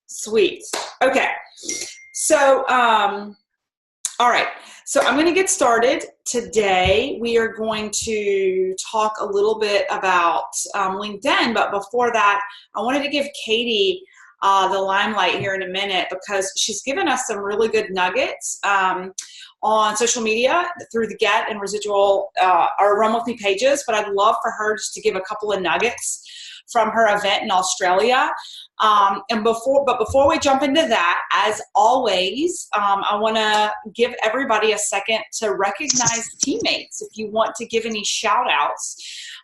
Sweet. Okay. So, all right. So I'm going to get started. Today, we are going to talk a little bit about LinkedIn. But before that, I wanted to give Katie the limelight here in a minute because she's given us some really good nuggets on social media through the Get and Residual or Run With Me pages. But I'd love for her just to give a couple of nuggets from her event in Australia. Before we jump into that, as always, I want to give everybody a second to recognize teammates. If you want to give any shout outs,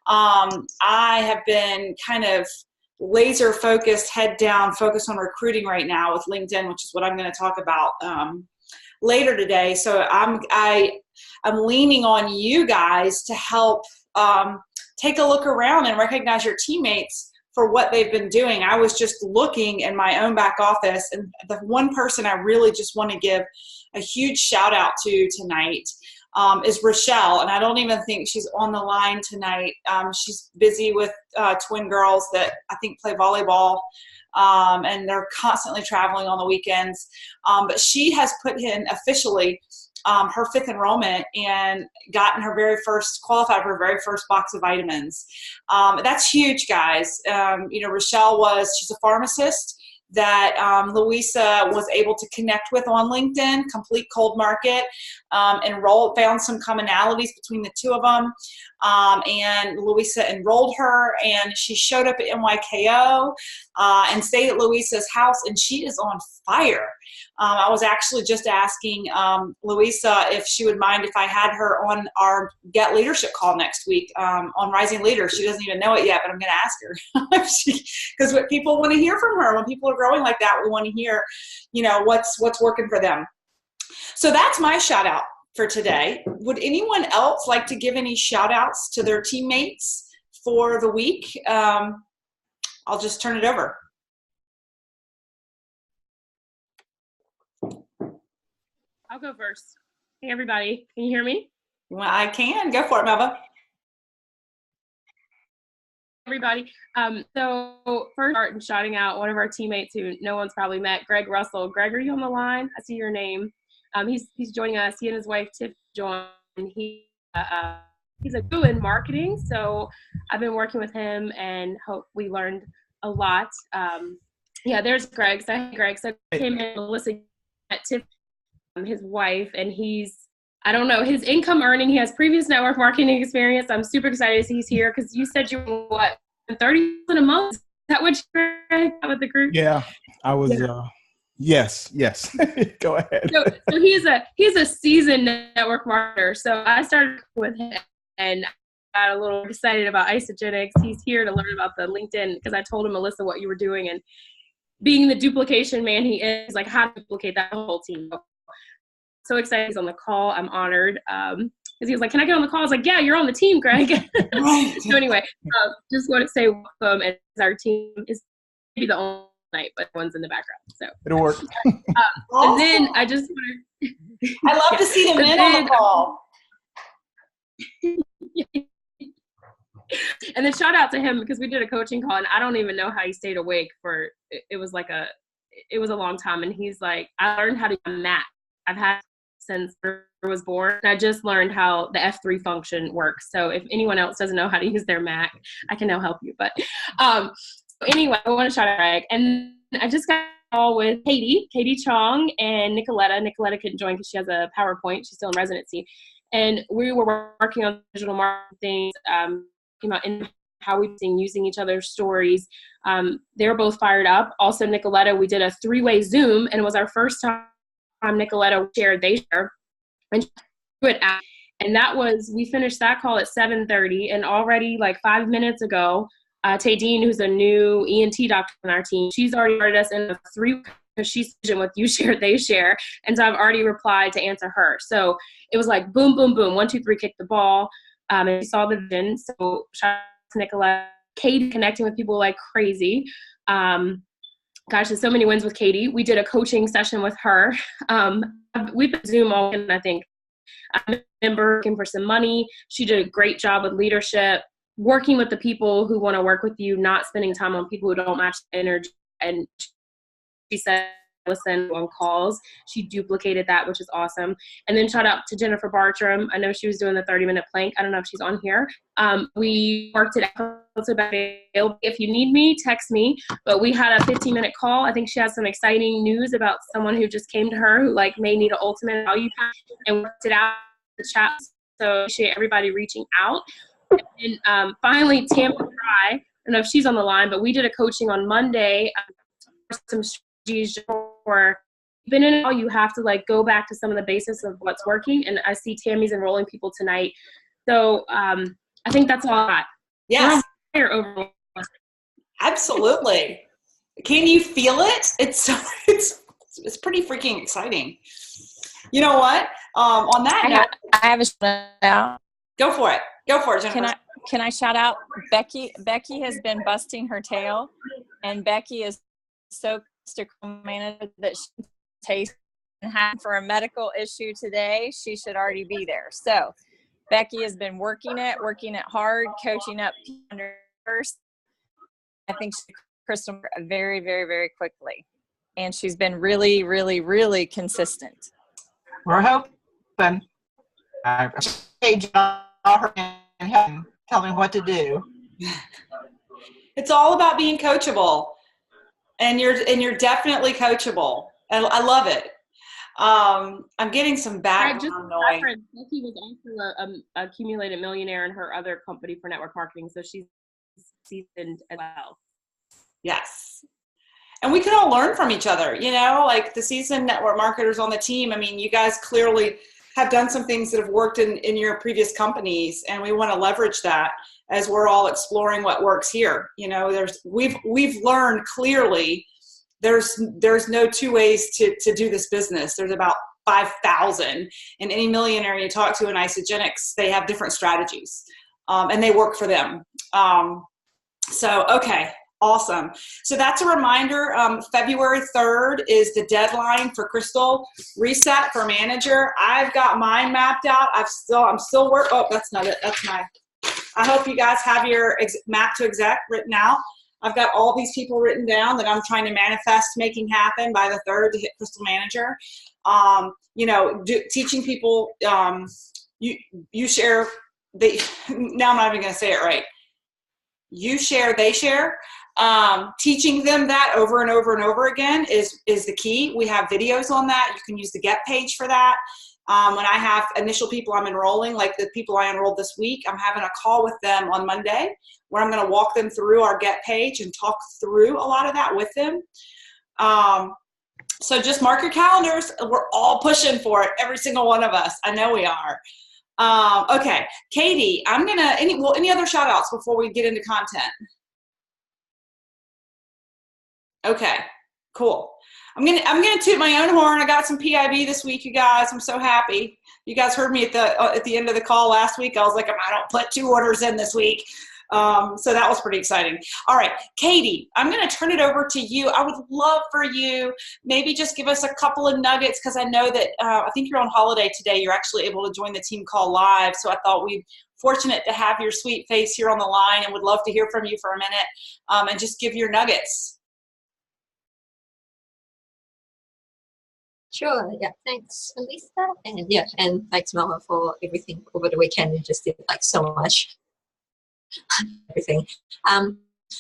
I have been kind of laser focused, head down, focused on recruiting right now with LinkedIn, which is what I'm going to talk about later today. So I'm leaning on you guys to help take a look around and recognize your teammates for what they've been doing. I was just looking in my own back office, and the one person I really just want to give a huge shout out to tonight is Rochelle, and I don't even think she's on the line tonight. She's busy with twin girls that I think play volleyball, and they're constantly traveling on the weekends. But she has put in officially her 5th enrollment and gotten her very first, qualified for her very first box of vitamins. That's huge, guys. Rochelle she's a pharmacist that Louisa was able to connect with on LinkedIn, complete cold market, found some commonalities between the two of them, and Louisa enrolled her, and she showed up at NYKO and stayed at Louisa's house, and she is on fire. I was actually just asking Louisa if she would mind if I had her on our Get Leadership call next week on Rising Leaders. She doesn't even know it yet, but I'm going to ask her because what people want to hear from her. When people are growing like that, we want to hear, what's working for them. So that's my shout out for today. Would anyone else like to give any shout outs to their teammates for the week? I'll just turn it over. I'll go first. Hey, everybody. Can you hear me? Well, I can. Go for it, Melva. Everybody. So first, start and shouting out one of our teammates who no one's probably met, Greg Russell. Greg, are you on the line? I see your name. He's joining us. He and his wife, Tiff, joined. He's a guru in marketing. So I've been working with him and hope we learned a lot. There's Greg. So, hey, Greg. So came in, Melissa, Tiff, his wife, and I don't know, his income earning, he has previous network marketing experience. I'm super excited he's here because you said you were what, 30,000 a month? Is that what you got with the group? Yeah, I was, yes. Go ahead. So he's a seasoned network marketer. So I started with him and I got a little excited about Isagenix. He's here to learn about the LinkedIn because I told him, Melissa, what you were doing, and being the duplication man he is, like how to duplicate that whole team. So excited he's on the call. I'm honored because he was like, can I get on the call? I was like, yeah, you're on the team, Greg. So anyway, just want to say welcome, and our team is maybe the only night, but one's in the background. So it'll work. And then I just want to I love to see the men on the call. And then shout out to him because we did a coaching call, and I don't even know how he stayed awake for it was a long time. And he's like, I learned how to do Mac. I've had since I was born. I just learned how the F3 function works. So if anyone else doesn't know how to use their Mac, I can now help you. But anyway, I want to shout out Greg. And I just got a call with Katie Chong and Nicoletta. Nicoletta couldn't join because she has a PowerPoint. She's still in residency. And we were working on digital marketing things, about in how we've been using each other's stories. They were both fired up. Also, Nicoletta, we did a 3-way Zoom, and it was our first time Nicoletta shared, they share, and that was, we finished that call at 7:30, and already like 5 minutes ago, Tadine, who's a new ENT doctor on our team, she's already started us in a 3 because she's with you share, they share, and so I've already replied to answer her. So it was like boom, boom, boom, 1, 2, 3, kick the ball, and we saw the vision. So shout out to Nicoletta, Katie connecting with people like crazy. Gosh, there's so many wins with Katie. We did a coaching session with her. We've been Zoom all in, I think. I remember working for some money. She did a great job with leadership, working with the people who want to work with you, not spending time on people who don't match the energy. and she said, listen on calls. She duplicated that, which is awesome. And then shout out to Jennifer Bartram. I know she was doing the 30-minute plank. I don't know if she's on here. We worked it out. If you need me, text me. But we had a 15-minute call. I think she has some exciting news about someone who just came to her who like may need an ultimate value pack, and worked it out in the chat. So I appreciate everybody reaching out. And finally, Tammy Fry. I don't know if she's on the line, but we did a coaching on Monday. Some strategies for been in it all, you have to like go back to some of the basics of what's working. And I see Tammy's enrolling people tonight. So I think that's all I got. Yes. Overall. Absolutely. Can you feel it? It's pretty freaking exciting. You know what? On that note, I have a shout out. Go for it. Go for it, Jennifer. Can I shout out Becky? Becky has been busting her tail, and Becky is so manager that she takes and had for a medical issue today. She should already be there. So Becky has been working it hard, coaching up first. I think she Crystal very, very, very quickly. And she's been really, really, really consistent. We're hoping. I appreciate her and tell me what to do. It's all about being coachable, and you're definitely coachable. And I love it. I'm getting some background noise. Becky was also a accumulated millionaire in her other company for network marketing, so she's seasoned as well. Yes. And we can all learn from each other, you know, like the seasoned network marketers on the team. I mean, you guys clearly have done some things that have worked in your previous companies, and we want to leverage that as we're all exploring what works here. You know, we've learned clearly there's no two ways to do this business. There's about 5,000, and any millionaire you talk to in Isagenix, they have different strategies, and they work for them. So, okay. Awesome. So that's a reminder. February 3rd is the deadline for Crystal Reset for Manager. I've got mine mapped out. I'm still working. Oh, that's not it. That's my, I hope you guys have your map to exec written out. I've got all these people written down that I'm trying to manifest making happen by the 3rd to hit Crystal Manager. You know, teaching people, you share, now I'm not even going to say it right. You share, they share. Teaching them that over and over and over again is the key. We have videos on that. You can use the Get page for that. When I have initial people I'm enrolling, like the people I enrolled this week, I'm having a call with them on Monday where I'm going to walk them through our Get page and talk through a lot of that with them. So just mark your calendars. We're all pushing for it, every single one of us. I know we are. Okay, Katie, I'm going to, any other shout outs before we get into content? Okay, cool. I'm gonna toot my own horn. I got some PIB this week, you guys. I'm so happy. You guys heard me at the end of the call last week. I was like, I don't put 2 orders in this week. So that was pretty exciting. All right, Katie, I'm gonna turn it over to you. I would love for you maybe just give us a couple of nuggets, because I know that I think you're on holiday today. You're actually able to join the team call live. So I thought we'd fortunate to have your sweet face here on the line, and would love to hear from you for a minute, and just give your nuggets. Sure. Yeah. Thanks, Elisa, and and thanks, Melva, for everything over the weekend. You just did like so much, everything.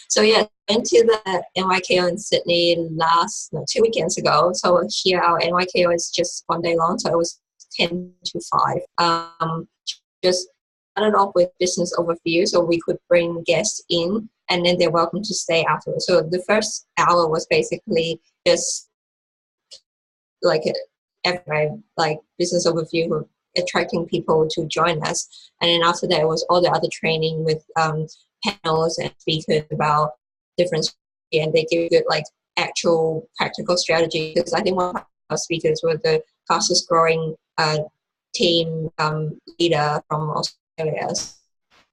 So yeah, went to the NYKO in Sydney 2 weekends ago. So here our NYKO is just 1 day long, so it was 10 to 5. Just started off with business overview, so we could bring guests in, and then they're welcome to stay afterwards. So the first hour was basically just like business overview, attracting people to join us. And then after that was all the other training with panels and speakers about different strategy, and they give you like actual practical strategy, because I think one of our speakers were the fastest growing team leader from Australia. It's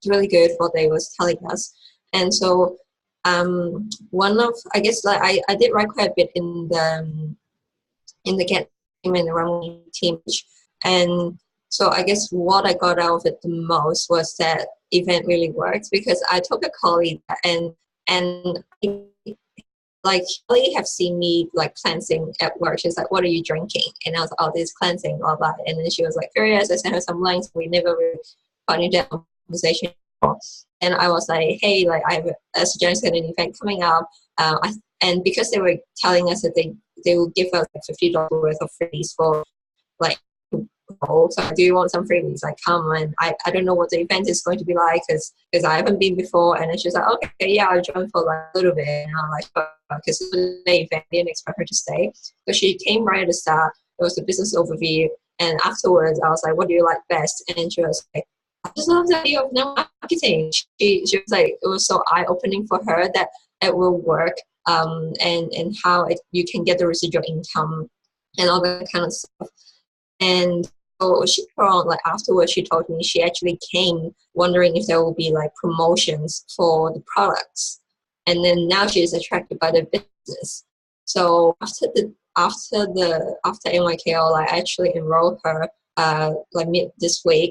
really good what they was telling us. And so one of, I guess, like I did write quite a bit in the Get team and the Runway team. And so I guess what I got out of it the most was that event really works, because I took a colleague and like Kelly have seen me like cleansing at work. She's like, "What are you drinking?" And I was like, "Oh, this cleansing, all that." And then she was like curious. I sent her some links. We never really got into that conversation. And I was like, "Hey, like I have a suggested an event coming up." And because they were telling us that they will give us like $50 worth of freebies for like, so do you want some freebies? Like, come. And I don't know what the event is going to be like because I haven't been before. And then she's like, okay, yeah, I'll join for like a little bit. And I'm like, because it was the event, I didn't expect her to stay. So she came right at the start. It was a business overview. And afterwards, I was like, what do you like best? And she was like, I just love the idea of network marketing. She was like, it was so eye-opening for her that it will work, and how you can get the residual income and all that kind of stuff. And so like afterwards, she told me she actually came wondering if there will be like promotions for the products. And then now she is attracted by the business. So after NYKL, I actually enrolled her like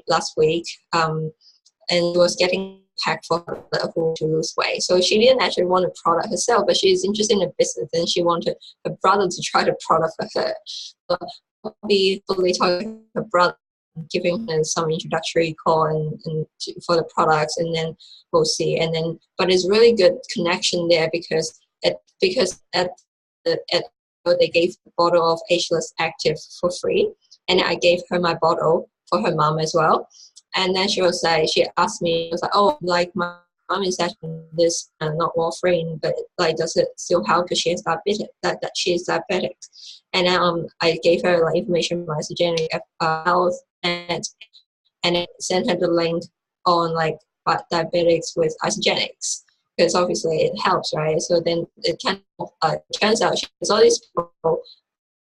last week, and it was getting packed for her who to lose weight. So she didn't actually want a product herself, but she's interested in the business, and she wanted her brother to try the product for her. So I'll be fully talking to her brother, giving her some introductory call and for the products, and then we'll see. And then, but it's really good connection there because they gave a bottle of Ageless Active for free, and I gave her my bottle for her mom as well. And then she asked me, was like, oh, like my mom is actually this not warfarin, but like does it still help because she is diabetic? That she is diabetic. And I gave her like information about Isogenic health, and it sent her the link on like diabetics with Isogenics, because obviously it helps, right? So then it kind of turns out she has all these people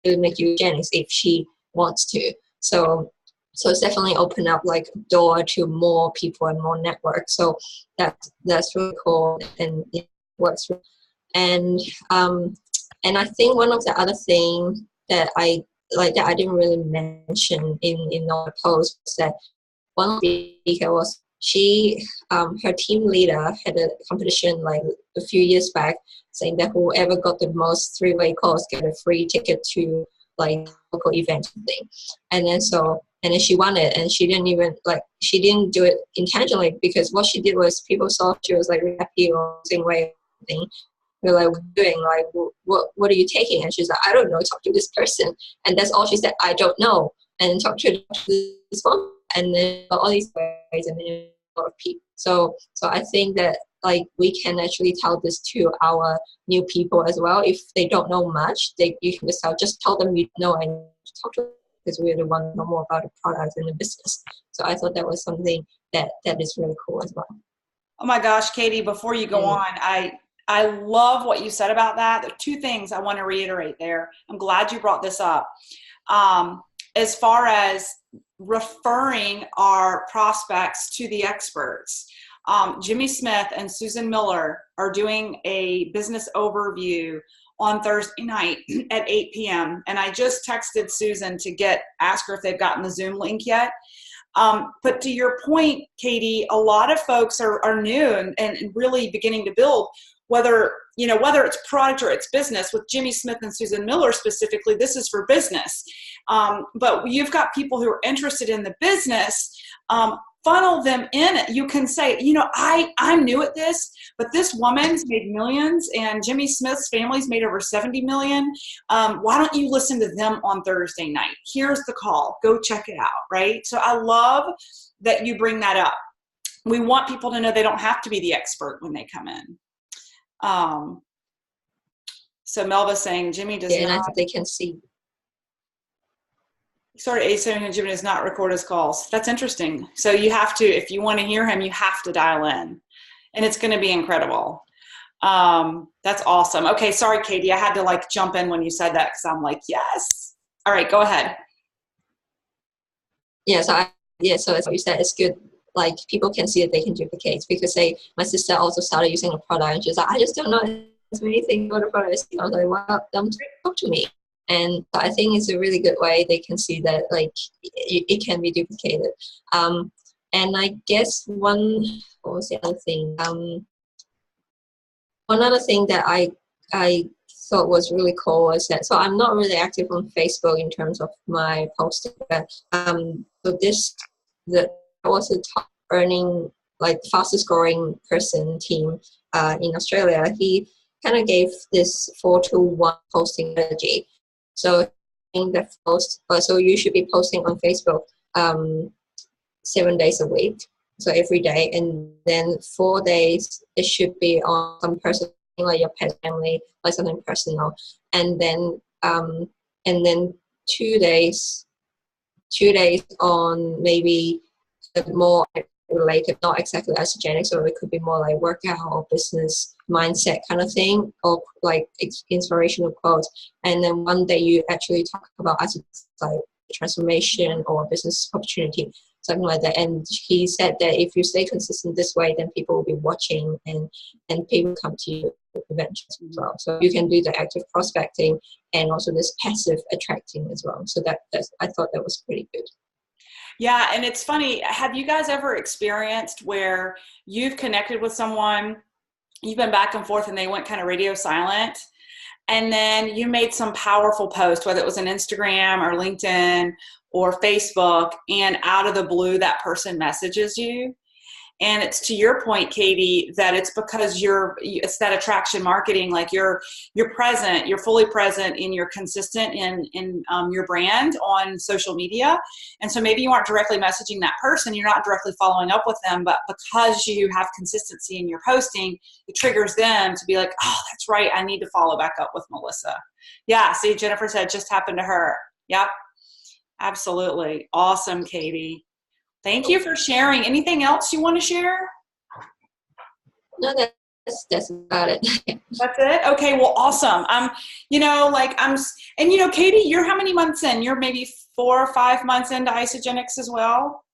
to make eugenics if she wants to. So it's definitely opened up like a door to more people and more networks. So that's really cool, and it works. And I think one of the other things that I didn't really mention in our post was that one of the speakers was her team leader had a competition like a few years back saying that whoever got the most three-way calls get a free ticket to like local event thing. And then she won it, and she didn't do it intentionally, because what she did was people saw she was like really happy or losing weight thing. They're like, what are you doing? Like, what are you taking? And she's like, I don't know, talk to this person. And that's all she said, I don't know. And talk to this one, and then all these ways, and then a lot of people. So I think that like we can actually tell this to our new people as well. If they don't know much, you can just tell them you know and talk to them, because we're the one who know more about the product and the business. So I thought that was something that is really cool as well. Oh my gosh, Katie, before you go on, I love what you said about that. There are two things I want to reiterate there. I'm glad you brought this up. As far as referring our prospects to the experts, Jimmy Smith and Susan Miller are doing a business overview on Thursday night at 8 p.m. And I just texted Susan to ask her if they've gotten the Zoom link yet. But to your point, Katie, a lot of folks are new and really beginning to build, whether it's product or it's business. With Jimmy Smith and Susan Miller specifically, this is for business. But you've got people who are interested in the business, funnel them in. You can say, I'm new at this, but this woman's made millions, and Jimmy Smith's family's made over 70 million. Why don't you listen to them on Thursday night? Here's the call. Go check it out, right? So I love that you bring that up. We want people to know they don't have to be the expert when they come in. So Melva's saying Jimmy does not. And I think they can see. Sorry, saying Jimmy does not record his calls. That's interesting. So you have to, if you want to hear him, you have to dial in, and it's going to be incredible. That's awesome. Okay, sorry, Katie, I had to jump in when you said that, because I'm like, yes. All right, go ahead. Yeah. So as you said, it's good. Like people can see that they can duplicate, because my sister also started using a product, and she's like, I just don't know as many things about the product. I was like, well, talk to me. And I think it's a really good way they can see that it can be duplicated. And I guess what was the other thing? One other thing that I I thought was really cool was that, so I'm not really active on Facebook in terms of my posting, but so that was the top earning, like fastest growing person team in Australia. He kind of gave this 4-to-1 posting strategy. So in the post, so you should be posting on Facebook 7 days a week, so every day, and then 4 days it should be on some person like your pet, family, like something personal, and then 2 days on maybe more related, not exactly isogenics, or it could be more like workout or business mindset kind of thing, or like inspirational quotes. And then one day you actually talk about like transformation or business opportunity, something like that. And he said that if you stay consistent this way, then people will be watching and people come to you eventually as well. So you can do the active prospecting and also this passive attracting as well. So that's, I thought that was pretty good. Yeah, and it's funny, have you guys ever experienced where you've connected with someone, you've been back and forth, and they went kind of radio silent, and then you made some powerful post, whether it was on Instagram or LinkedIn or Facebook, and out of the blue that person messages you? And it's to your point, Katie, that it's because it's that attraction marketing. Like you're present, you're fully present, and you're consistent in your brand on social media. And so maybe you aren't directly messaging that person, you're not directly following up with them, but because you have consistency in your posting, it triggers them to be like, oh, that's right, I need to follow back up with Melissa. Yeah, see, Jennifer said just happened to her. Yep, absolutely. Awesome, Katie. Thank you for sharing. Anything else you want to share? No, that's about it. That's it? Okay, well, awesome. And Katie, you're how many months in? You're maybe 4 or 5 months into Isagenix as well?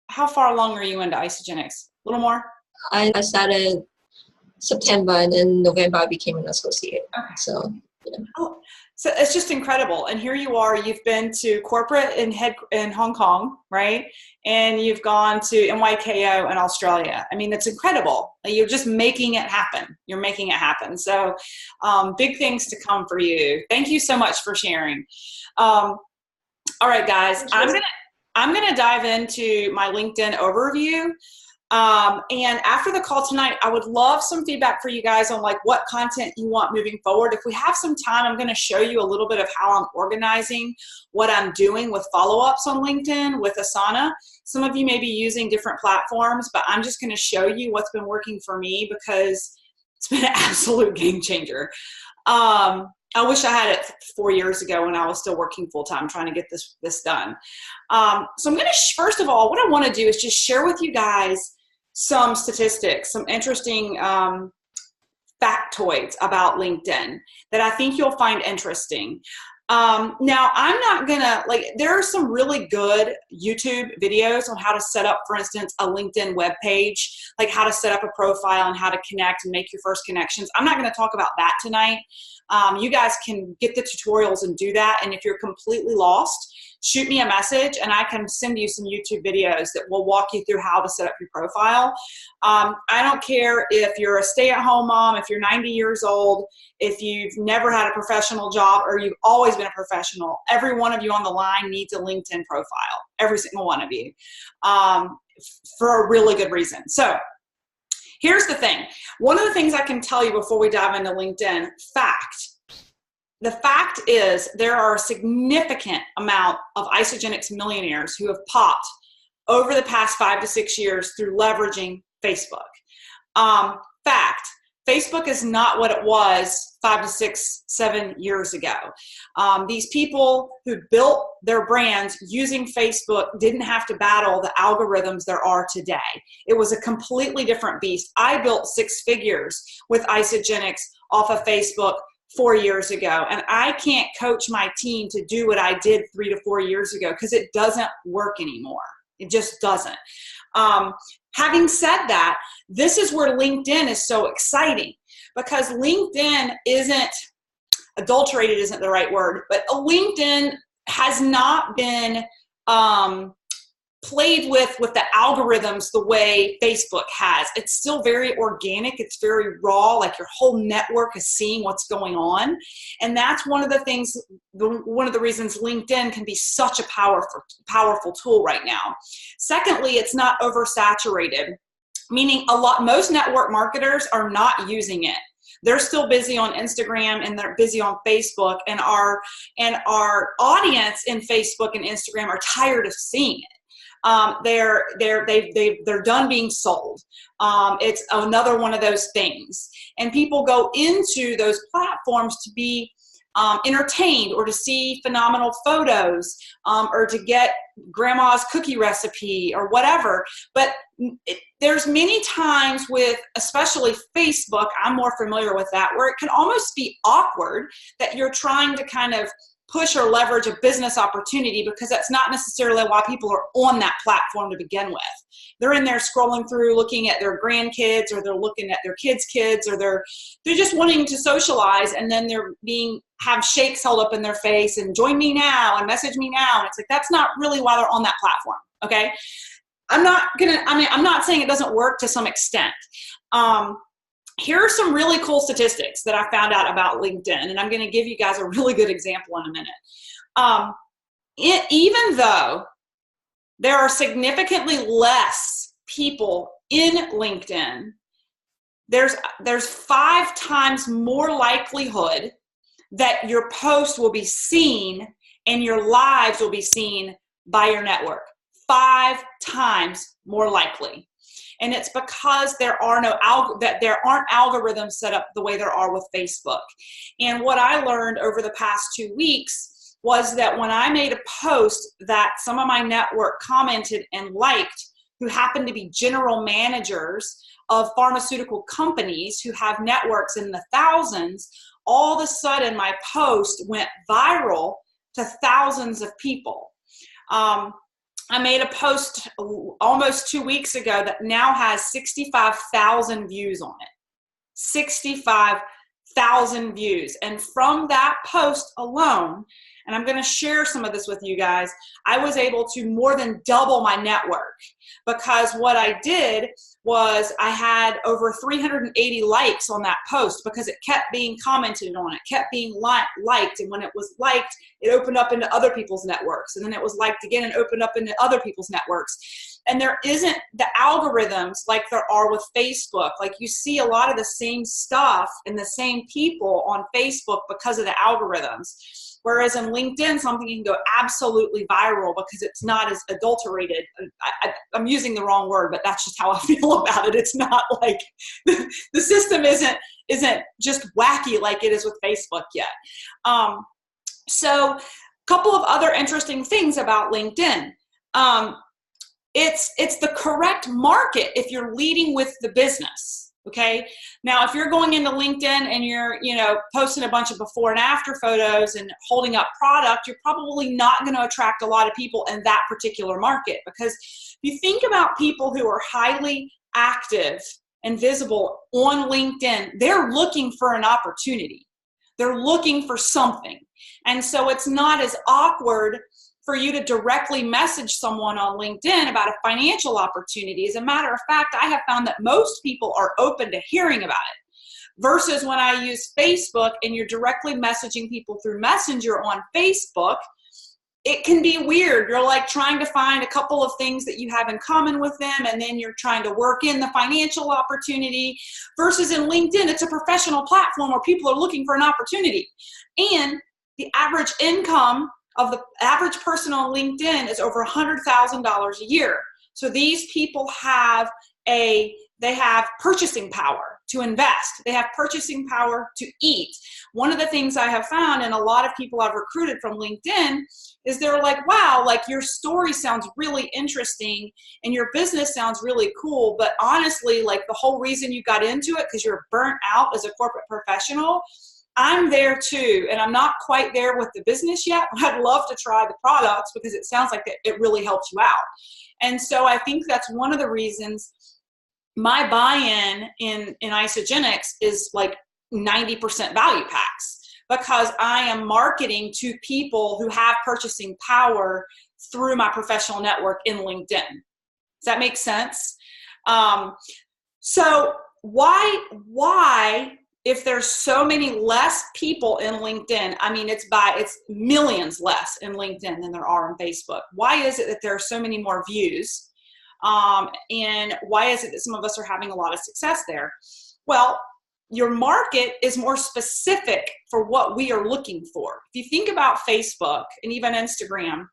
How far along are you into Isagenix? A little more? I started September, and then November I became an associate. Okay. So, yeah. Oh, so it's just incredible. And here you are, you've been to corporate in Hong Kong, right? And you've gone to NYKO in Australia. I mean, it's incredible. You're just making it happen. You're making it happen. So big things to come for you. Thank you so much for sharing. All right, guys, I'm gonna dive into my LinkedIn overview. And after the call tonight, I would love some feedback for you guys on like what content you want moving forward. If we have some time, I'm going to show you a little bit of how I'm organizing what I'm doing with follow-ups on LinkedIn with Asana. Some of you may be using different platforms, but I'm just going to show you what's been working for me because it's been an absolute game changer. I wish I had it 4 years ago when I was still working full-time trying to get this done. So I'm going to, first of all, what I want to do is just share with you guys some statistics, some interesting factoids about LinkedIn that I think you'll find interesting. Now, I'm not gonna, there are some really good YouTube videos on how to set up, for instance, a LinkedIn web page, like how to set up a profile and how to connect and make your first connections. I'm not gonna talk about that tonight. You guys can get the tutorials and do that. And if you're completely lost, shoot me a message and I can send you some YouTube videos that will walk you through how to set up your profile. I don't care if you're a stay-at-home mom, if you're 90 years old, if you've never had a professional job or you've always been a professional. Every one of you on the line needs a LinkedIn profile, every single one of you, for a really good reason. So here's the thing. One of the things I can tell you before we dive into LinkedIn, the fact is there are a significant amount of Isagenix millionaires who have popped over the past 5 to 6 years through leveraging Facebook. Fact, Facebook is not what it was 5 to 6, 7 years ago. These people who built their brands using Facebook didn't have to battle the algorithms there are today. It was a completely different beast. I built 6 figures with Isagenix off of Facebook 4 years ago, and I can't coach my team to do what I did 3 to 4 years ago because it doesn't work anymore. It just doesn't. Having said that, this is where LinkedIn is so exciting because LinkedIn isn't adulterated, isn't the right word, but LinkedIn has not been played with the algorithms the way Facebook has. It's still very organic. It's very raw. Like your whole network is seeing what's going on. And that's one of the things, one of the reasons LinkedIn can be such a powerful tool right now. Secondly, it's not oversaturated, meaning most network marketers are not using it. They're still busy on Instagram and they're busy on Facebook, and our audience in Facebook and Instagram are tired of seeing it. They're done being sold. It's another one of those things. And people go into those platforms to be entertained, or to see phenomenal photos, or to get grandma's cookie recipe or whatever. But there's many times with, especially Facebook, I'm more familiar with that, where it can almost be awkward that you're trying to kind of push or leverage a business opportunity, because that's not necessarily why people are on that platform to begin with. They're in there scrolling through, looking at their grandkids, or they're looking at their kids' kids, or they're just wanting to socialize, and then they're have shakes held up in their face and join me now and message me now. And it's like, that's not really why they're on that platform. Okay. I'm not saying it doesn't work to some extent. Here are some really cool statistics that I found out about LinkedIn, and I'm going to give you guys a really good example in a minute. Even though there are significantly less people in LinkedIn, there's 5 times more likelihood that your post will be seen and your lives will be seen by your network. 5 times more likely. And it's because there aren't algorithms set up the way there are with Facebook. And what I learned over the past 2 weeks was that when I made a post that some of my network commented and liked, who happened to be general managers of pharmaceutical companies who have networks in the thousands, all of a sudden my post went viral to thousands of people. I made a post almost 2 weeks ago that now has 65,000 views on it. 65,000 views. And from that post alone, and I'm going to share some of this with you guys, I was able to more than double my network, because what I did was I had over 380 likes on that post, because it kept being commented on, it kept being liked, and when it was liked, it opened up into other people's networks, and then it was liked again and opened up into other people's networks. And there isn't the algorithms like there are with Facebook. Like, you see a lot of the same stuff and the same people on Facebook because of the algorithms. Whereas in LinkedIn, something can go absolutely viral because it's not as adulterated. I'm using the wrong word, but that's just how I feel about it. It's not like the system isn't just wacky like it is with Facebook yet. So a couple of other interesting things about LinkedIn. It's the correct market if you're leading with the business. Okay. Now, if you're going into LinkedIn and you're, posting a bunch of before and after photos and holding up product, you're probably not going to attract a lot of people in that particular market. Because if you think about people who are highly active and visible on LinkedIn, they're looking for an opportunity. They're looking for something. And so it's not as awkward for you to directly message someone on LinkedIn about a financial opportunity. As a matter of fact, I have found that most people are open to hearing about it, versus when I use Facebook and you're directly messaging people through Messenger on Facebook, it can be weird. You're like trying to find a couple of things that you have in common with them, and then you're trying to work in the financial opportunity, versus in LinkedIn, it's a professional platform where people are looking for an opportunity. And the average income of the average person on LinkedIn is over $100,000 a year. So these people have purchasing power to invest. They have purchasing power to eat. One of the things I have found, and a lot of people I've recruited from LinkedIn, is they're like, wow, like your story sounds really interesting and your business sounds really cool. But honestly, like the whole reason you got into it because you're burnt out as a corporate professional. I'm there too, and I'm not quite there with the business yet. I'd love to try the products because it sounds like it really helps you out. And so I think that's one of the reasons my buy-in in Isagenix is like 90% value packs, because I am marketing to people who have purchasing power through my professional network in LinkedIn. Does that make sense? So why, if there's so many less people in LinkedIn, I mean, it's millions less in LinkedIn than there are on Facebook. Why is it that there are so many more views? And why is it that some of us are having a lot of success there? Well, your market is more specific for what we are looking for. If you think about Facebook and even Instagram,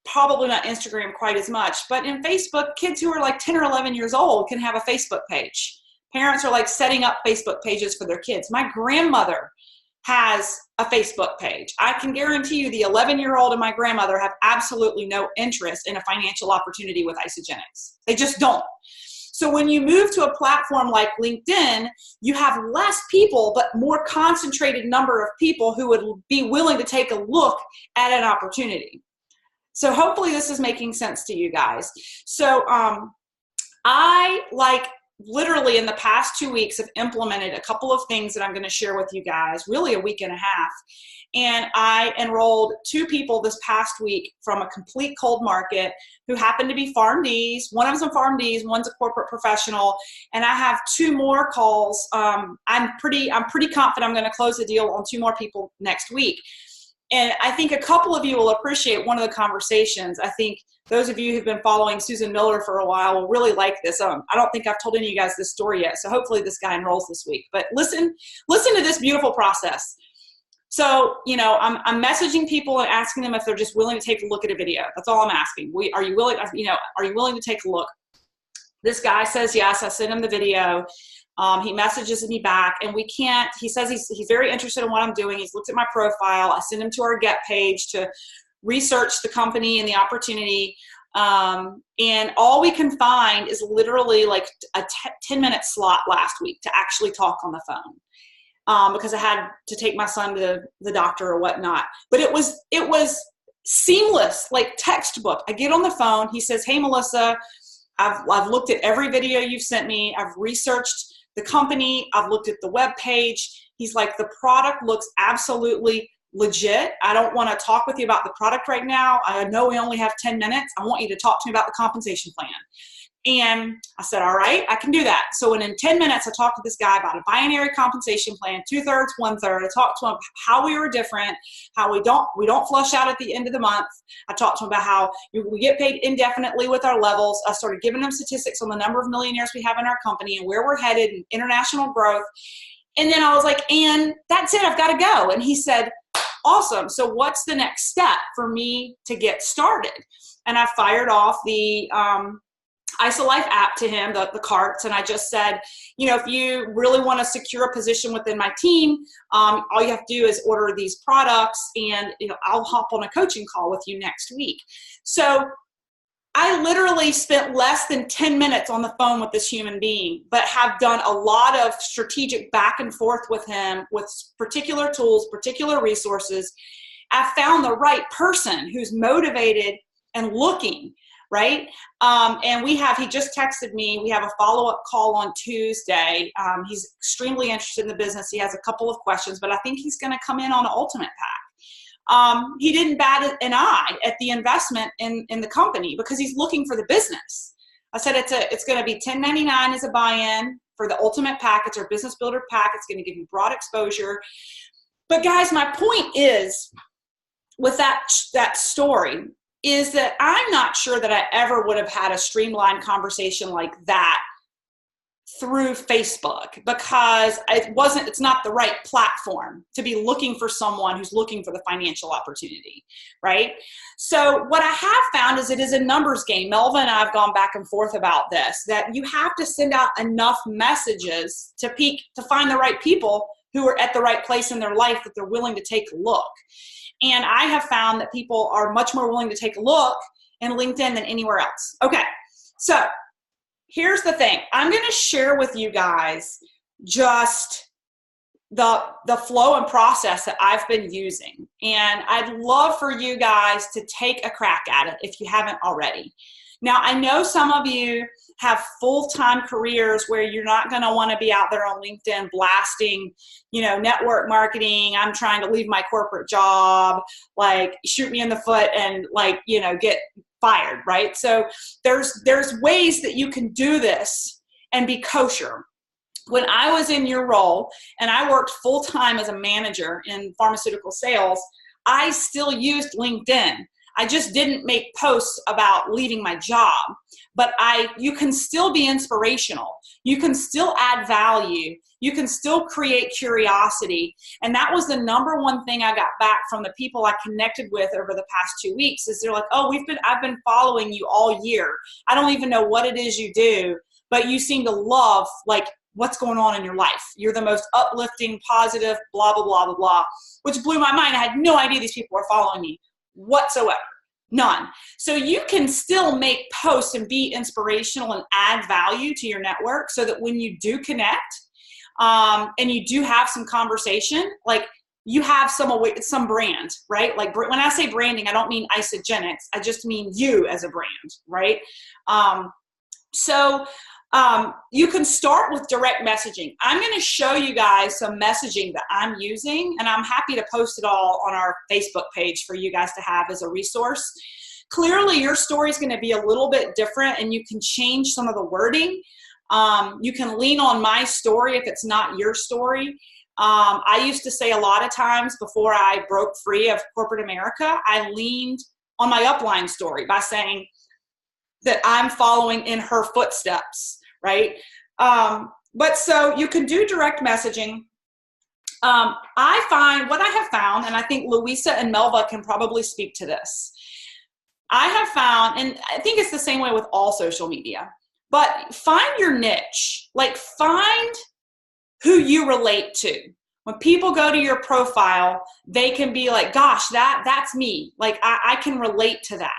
probably not Instagram quite as much, but in Facebook, kids who are like 10 or 11 years old can have a Facebook page. Parents are like setting up Facebook pages for their kids. My grandmother has a Facebook page. I can guarantee you the 11-year-old and my grandmother have absolutely no interest in a financial opportunity with Isagenix. They just don't. So when you move to a platform like LinkedIn, you have less people, but more concentrated number of people who would be willing to take a look at an opportunity. So hopefully this is making sense to you guys. So I literally in the past 2 weeks have implemented a couple of things that I'm going to share with you guys, really a week and a half. And I enrolled 2 people this past week from a complete cold market who happened to be PharmDs. One of them's a PharmDs, one's a corporate professional. And I have 2 more calls. I'm pretty confident I'm going to close the deal on 2 more people next week. And I think a couple of you will appreciate one of the conversations. I think those of you who've been following Susan Miller for a while will really like this. I don't think I've told any of you guys this story yet, so hopefully this guy enrolls this week. But listen to this beautiful process. So, I'm messaging people and asking them if they're just willing to take a look at a video. That's all I'm asking. Are you willing to take a look? This guy says yes. I send him the video. He messages me back, and he says he's very interested in what I'm doing. He's looked at my profile. I send him to our Get page to research the company and the opportunity. And all we can find is literally like a 10-minute slot last week to actually talk on the phone, because I had to take my son to the doctor or whatnot. But it was seamless, like textbook. I get on the phone. He says, "Hey, Melissa, I've looked at every video you've sent me. I've researched the company. I've looked at the web page." He's like, "The product looks absolutely legit. I don't want to talk with you about the product right now. I know we only have 10 minutes. I want you to talk to me about the compensation plan." And I said, "All right, I can do that." So in 10 minutes, I talked to this guy about a binary compensation plan, 2/3, 1/3. I talked to him how we were different, how we don't flush out at the end of the month. I talked to him about how we get paid indefinitely with our levels. I started giving him statistics on the number of millionaires we have in our company and where we're headed in international growth. And then I was like, "And that's it, I've got to go." And he said, "Awesome. So what's the next step for me to get started?" And I fired off the IsaLife app to him, the carts, and I just said, if you really want to secure a position within my team, all you have to do is order these products, and I'll hop on a coaching call with you next week. So I literally spent less than 10 minutes on the phone with this human being, but have done a lot of strategic back and forth with him with particular tools, particular resources. I found the right person who's motivated and looking, right? And he just texted me. We have a follow-up call on Tuesday. He's extremely interested in the business. He has a couple of questions, but I think he's going to come in on an ultimate pack. He didn't bat an eye at the investment in the company because he's looking for the business. I said it's going to be $10.99 as a buy-in for the ultimate pack. It's our business builder pack. It's going to give you broad exposure. But guys, my point is with that story is that I'm not sure that I ever would have had a streamlined conversation like that through Facebook, because it's not the right platform to be looking for someone who's looking for the financial opportunity, right? So what I have found is it is a numbers game. Melva and I have gone back and forth about this, that you have to send out enough messages to find the right people who are at the right place in their life that they're willing to take a look. And I have found that people are much more willing to take a look in LinkedIn than anywhere else. Okay, so here's the thing. I'm going to share with you guys just the flow and process that I've been using. And I'd love for you guys to take a crack at it if you haven't already. Now, I know some of you have full-time careers where you're not going to want to be out there on LinkedIn blasting, network marketing. I'm trying to leave my corporate job, like shoot me in the foot and get fired, right? So there's ways that you can do this and be kosher. When I was in your role and I worked full-time as a manager in pharmaceutical sales, I still used LinkedIn. I just didn't make posts about leaving my job, but you can still be inspirational. You can still add value. You can still create curiosity. And that was the number one thing I got back from the people I connected with over the past 2 weeks is they're like, oh, I've been following you all year. I don't even know what it is you do, but you seem to love what's going on in your life. You're the most uplifting, positive, blah, blah, blah, blah, blah, which blew my mind. I had no idea these people were following me whatsoever. None. So you can still make posts and be inspirational and add value to your network so that when you do connect and you do have some conversation, you have some brand, right? Like when I say branding, I don't mean Isagenix. I just mean you as a brand, right? You can start with direct messaging. I'm going to show you guys some messaging that I'm using, and I'm happy to post it all on our Facebook page for you guys to have as a resource. Clearly, your story is going to be a little bit different, and you can change some of the wording. You can lean on my story if it's not your story. I used to say a lot of times before I broke free of corporate America, I leaned on my upline story by saying that I'm following in her footsteps, right? But so you can do direct messaging. I find what I have found, and I think Louisa and Melva can probably speak to this. I have found, and I think it's the same way with all social media, but find your niche, find who you relate to. When people go to your profile, they can be like, gosh, that's me. I can relate to that.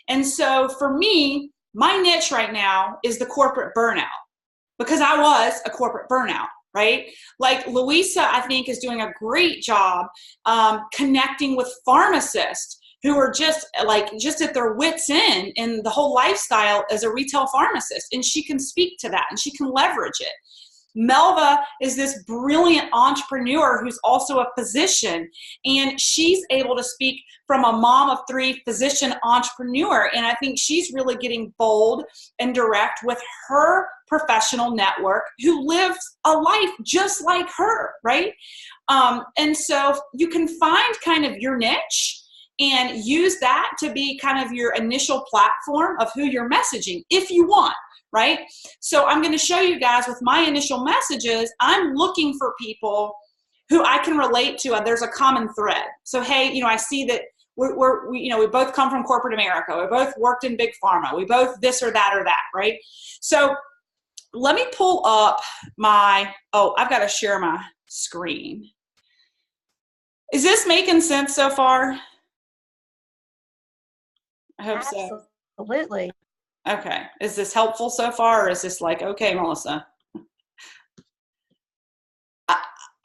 And so for me, my niche right now is the corporate burnout because I was a corporate burnout, right? Louisa, I think, is doing a great job connecting with pharmacists who are just at their wits' end in the whole lifestyle as a retail pharmacist. And she can speak to that and she can leverage it. Melva is this brilliant entrepreneur who's also a physician, and she's able to speak from a mom of 3 physician entrepreneur. And I think she's really getting bold and direct with her professional network who lives a life just like her, right? And so you can find kind of your niche and use that to be kind of your initial platform of who you're messaging if you want. Right? So I'm going to show you guys with my initial messages, I'm looking for people who I can relate to, and there's a common thread. So, hey, I see that we both come from corporate America. We both worked in big pharma. We both this or that, right? So let me pull up I've got to share my screen. Is this making sense so far? I hope so. Absolutely. Okay. Is this helpful so far, or is this okay, Melissa?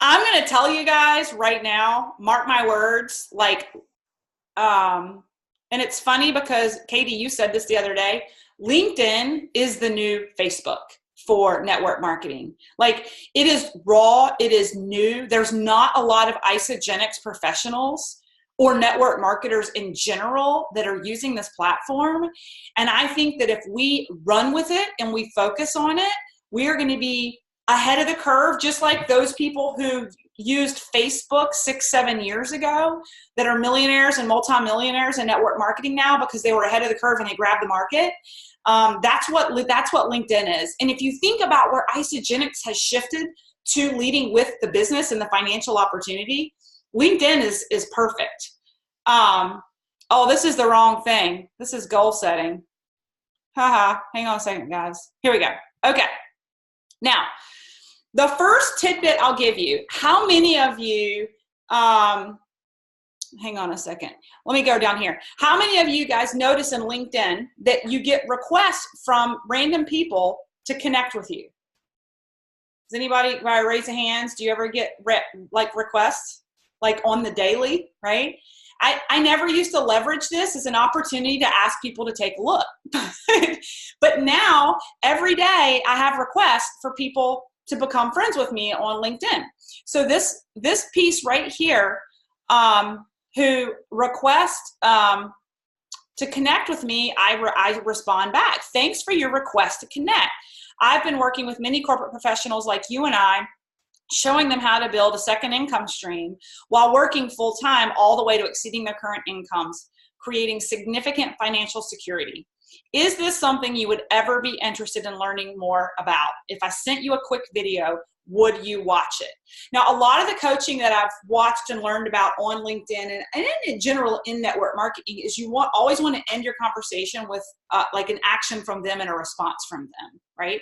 I'm going to tell you guys right now, mark my words, and it's funny because, Katie, you said this the other day, LinkedIn is the new Facebook for network marketing. It is raw, it is new. There's not a lot of Isagenix professionals or network marketers in general that are using this platform. And I think that if we run with it and we focus on it, we are going to be ahead of the curve, just like those people who used Facebook 6-7 years ago that are millionaires and multimillionaires in network marketing now because they were ahead of the curve and they grabbed the market. That's what LinkedIn is. And if you think about where Isagenix has shifted to leading with the business and the financial opportunity, LinkedIn is perfect. This is the wrong thing. This is goal setting. Hang on a second, guys. Here we go. Okay. Now, the first tidbit I'll give you, how many of you, hang on a second. Let me go down here. How many of you guys notice in LinkedIn that you get requests from random people to connect with you? Does anybody raise a hands? Do you ever get requests? On the daily, right? I never used to leverage this as an opportunity to ask people to take a look. But now, every day, I have requests for people to become friends with me on LinkedIn. So this piece right here, who request to connect with me, I respond back. Thanks for your request to connect. I've been working with many corporate professionals like you and I, showing them how to build a second income stream while working full-time all the way to exceeding their current incomes, creating significant financial security. Is this something you would ever be interested in learning more about? If I sent you a quick video, would you watch it? Now, a lot of the coaching that I've watched and learned about on LinkedIn and in general in network marketing is you always want to end your conversation with like an action from them and a response from them, right?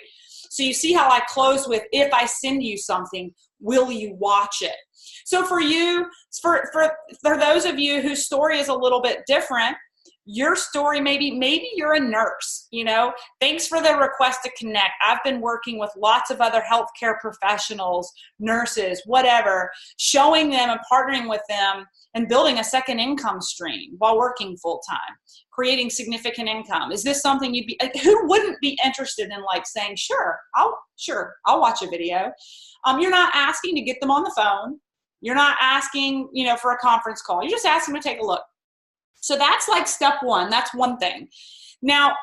So you see how I close with, if I send you something, will you watch it? So for you, for those of you whose story is a little bit different, your story, maybe you're a nurse, you know, thanks for the request to connect. I've been working with lots of other healthcare professionals, nurses, whatever, showing them and partnering with them and building a second income stream while working full time, creating significant income. Is this something you'd be, who wouldn't be interested in like saying, sure, I'll watch a video. You're not asking to get them on the phone. You're not asking, you know, for a conference call. You're just asking to take a look. So that's like step one. That's one thing. Now,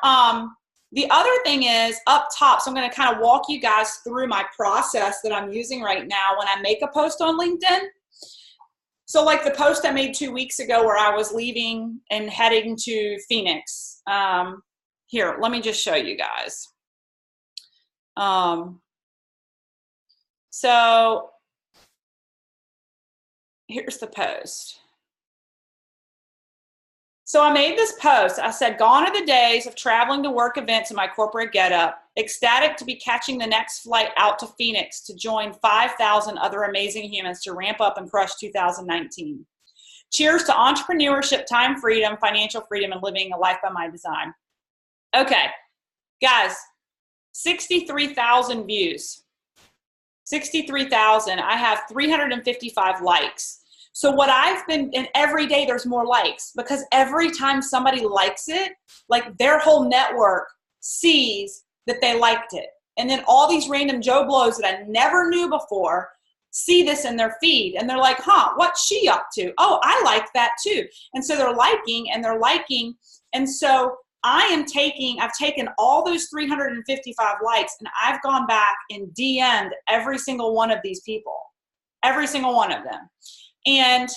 the other thing is up top. So I'm going to kind of walk you guys through my process that I'm using right now when I make a post on LinkedIn. So like the post I made 2 weeks ago where I was leaving and heading to Phoenix. Here, let me just show you guys. So here's the post. So I made this post. I said, gone are the days of traveling to work events in my corporate getup, ecstatic to be catching the next flight out to Phoenix to join 5,000 other amazing humans to ramp up and crush 2019. Cheers to entrepreneurship, time freedom, financial freedom, and living a life by my design. Okay, guys, 63,000 views. 63,000. I have 355 likes. So what I've been, and every day there's more likes, because every time somebody likes it, like their whole network sees that they liked it. And then all these random Joe Blows that I never knew before see this in their feed. And they're like, huh, what's she up to? Oh, I like that too. And so they're liking and they're liking. And so I've taken all those 355 likes and I've gone back and DM'd every single one of these people, every single one of them. And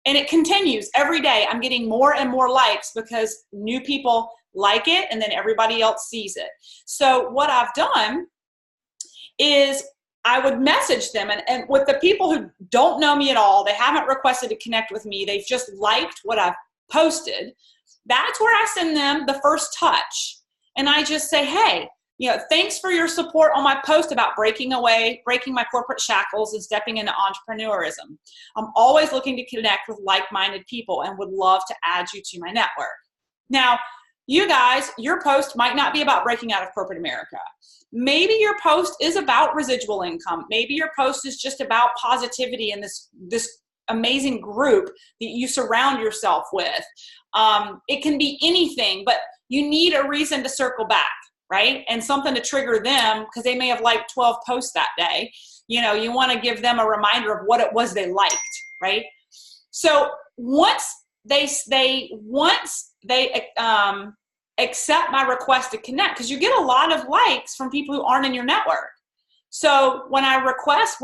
it continues every day. I'm getting more and more likes because new people like it and then everybody else sees it. So what I've done is I would message them and with the people who don't know me at all, they haven't requested to connect with me, they've just liked what I've posted. That's where I send them the first touch. And I just say, hey, you know, thanks for your support on my post about breaking my corporate shackles and stepping into entrepreneurism. I'm always looking to connect with like-minded people and would love to add you to my network. Now, you guys, your post might not be about breaking out of corporate America. Maybe your post is about residual income. Maybe your post is just about positivity in this amazing group that you surround yourself with. It can be anything, but you need a reason to circle back, right? And something to trigger them because they may have liked 12 posts that day. You know, you want to give them a reminder of what it was they liked, right? So once they accept my request to connect, because you get a lot of likes from people who aren't in your network. So when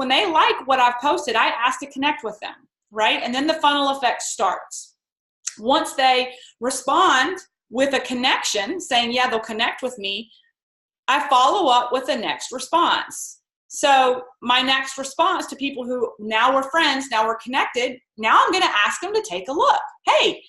they like what I've posted, I ask to connect with them, right? And then the funnel effect starts. Once they respond with a connection saying, yeah, they'll connect with me, I follow up with the next response. So my next response to people who now we're friends, now we're connected, now I'm going to ask them to take a look. Hey,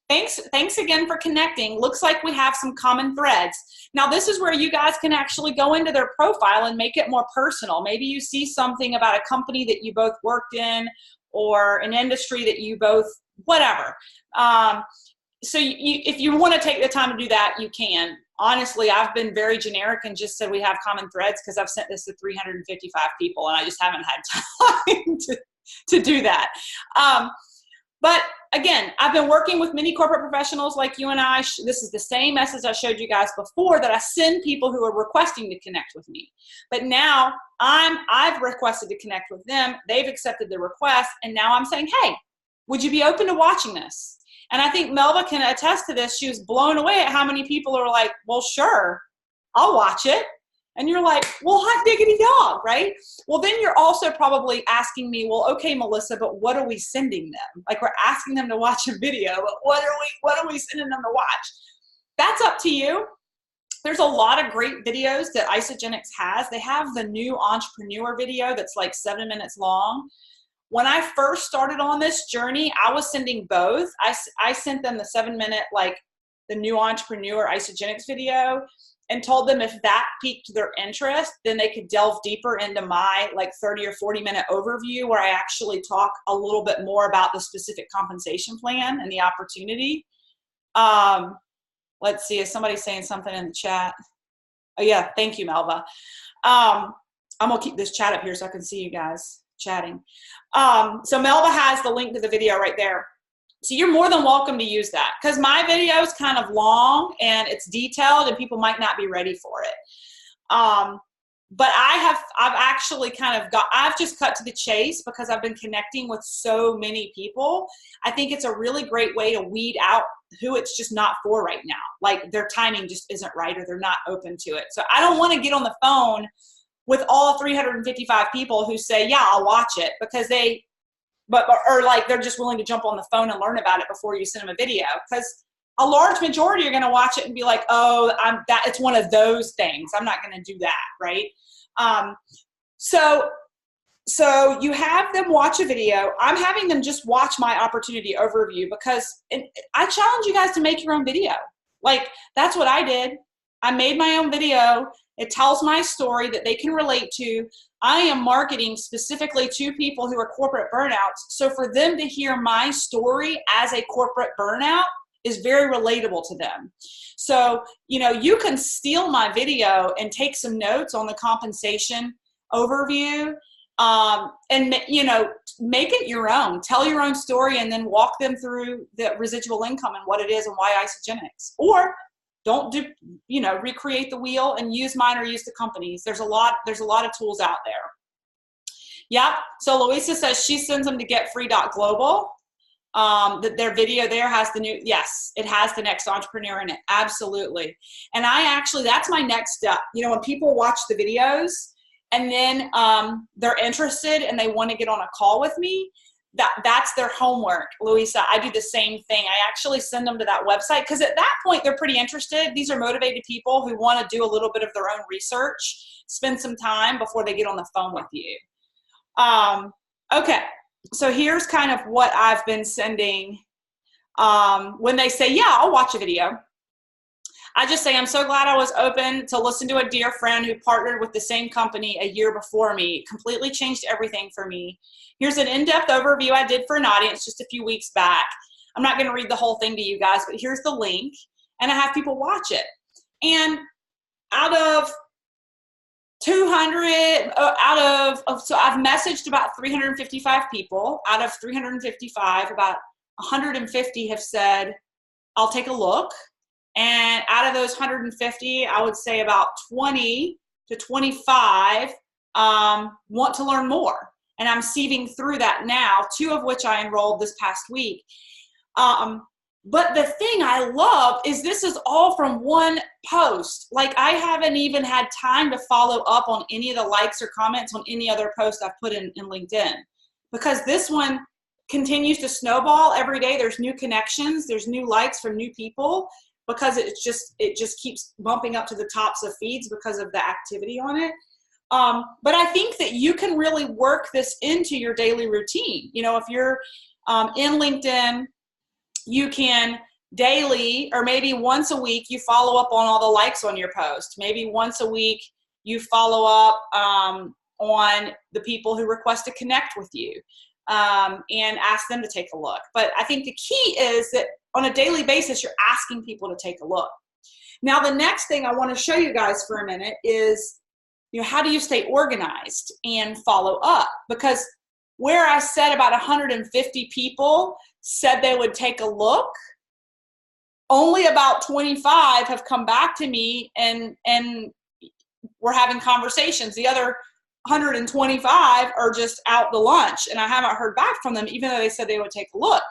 thanks again for connecting. Looks like we have some common threads. Now this is where you guys can actually go into their profile and make it more personal. Maybe you see something about a company that you both worked in or an industry that you both, whatever. So if you want to take the time to do that, you can. Honestly, I've been very generic and just said we have common threads because I've sent this to 355 people and I just haven't had time to do that. But again, I've been working with many corporate professionals like you and I. This is the same message I showed you guys before, that I send people who are requesting to connect with me. But now I've requested to connect with them. They've accepted the request. And now I'm saying, hey, would you be open to watching this? And I think Melva can attest to this. She was blown away at how many people are like, well, sure, I'll watch it. And you're like, well, hot diggity dog, right? Well, then you're also probably asking me, well, okay, Melissa, but what are we sending them? Like, we're asking them to watch a video, but what are we sending them to watch? That's up to you. There's a lot of great videos that Isagenix has. They have the new entrepreneur video that's like 7 minutes long. When I first started on this journey, I was sending both. I sent them the 7 minute, like the new entrepreneur Isagenix video, and told them if that piqued their interest, then they could delve deeper into my like 30 or 40 minute overview, where I actually talk a little bit more about the specific compensation plan and the opportunity. Let's see, is somebody saying something in the chat? Oh yeah, thank you, Melva. I'm gonna keep this chat up here so I can see you guys chatting. So Melva has the link to the video right there. So you're more than welcome to use that, because my video is kind of long and it's detailed and people might not be ready for it. But I've actually I've just cut to the chase because I've been connecting with so many people. I think it's a really great way to weed out who it's just not for right now. Like their timing just isn't right, or they're not open to it. So I don't want to get on the phone with all 355 people who say, yeah, I'll watch it, because or like they're just willing to jump on the phone and learn about it before you send them a video. Because a large majority are going to watch it and be like, oh, it's one of those things. I'm not going to do that, right? So you have them watch a video. I'm having them just watch my opportunity overview, because I challenge you guys to make your own video. Like, that's what I did. I made my own video. It tells my story that they can relate to. I am marketing specifically to people who are corporate burnouts. So for them to hear my story as a corporate burnout is very relatable to them. So, you can steal my video and take some notes on the compensation overview, and, make it your own. Tell your own story and then walk them through the residual income and what it is and why Isagenix. Or don't recreate the wheel and use mine or use the company's. There's a lot of tools out there. Yep. So Louisa says she sends them to getfree.global. That their video there has it has the next entrepreneur in it. Absolutely. And that's my next step. When people watch the videos and then they're interested and they want to get on a call with me, that's their homework, Louisa. I do the same thing. I actually send them to that website, because at that point they're pretty interested. These are motivated people who want to do a little bit of their own research, spend some time before they get on the phone with you. Okay, so here's kind of what I've been sending when they say, yeah, I'll watch a video. I just say, I'm so glad I was open to listen to a dear friend who partnered with the same company a year before me. It completely changed everything for me. Here's an in-depth overview I did for an audience just a few weeks back. I'm not going to read the whole thing to you guys, but here's the link, and I have people watch it. And out of 200, so I've messaged about 355 people. Out of 355, about 150 have said, I'll take a look. And out of those 150, I would say about 20 to 25 want to learn more. And I'm sieving through that now, 2 of which I enrolled this past week. But the thing I love is this is all from one post. Like, I haven't even had time to follow up on any of the likes or comments on any other post I've put in LinkedIn, because this one continues to snowball every day. There's new connections, there's new likes from new people, because it just keeps bumping up to the tops of feeds because of the activity on it. But I think that you can really work this into your daily routine. If you're in LinkedIn, you can daily, or maybe once a week, you follow up on all the likes on your post. Maybe once a week, you follow up on the people who request to connect with you, and ask them to take a look. But I think the key is that on a daily basis, you're asking people to take a look. Now, the next thing I want to show you guys for a minute is, how do you stay organized and follow up? Because where I said about 150 people said they would take a look, only about 25 have come back to me and we're having conversations. The other 125 are just out to lunch, and I haven't heard back from them, even though they said they would take a look.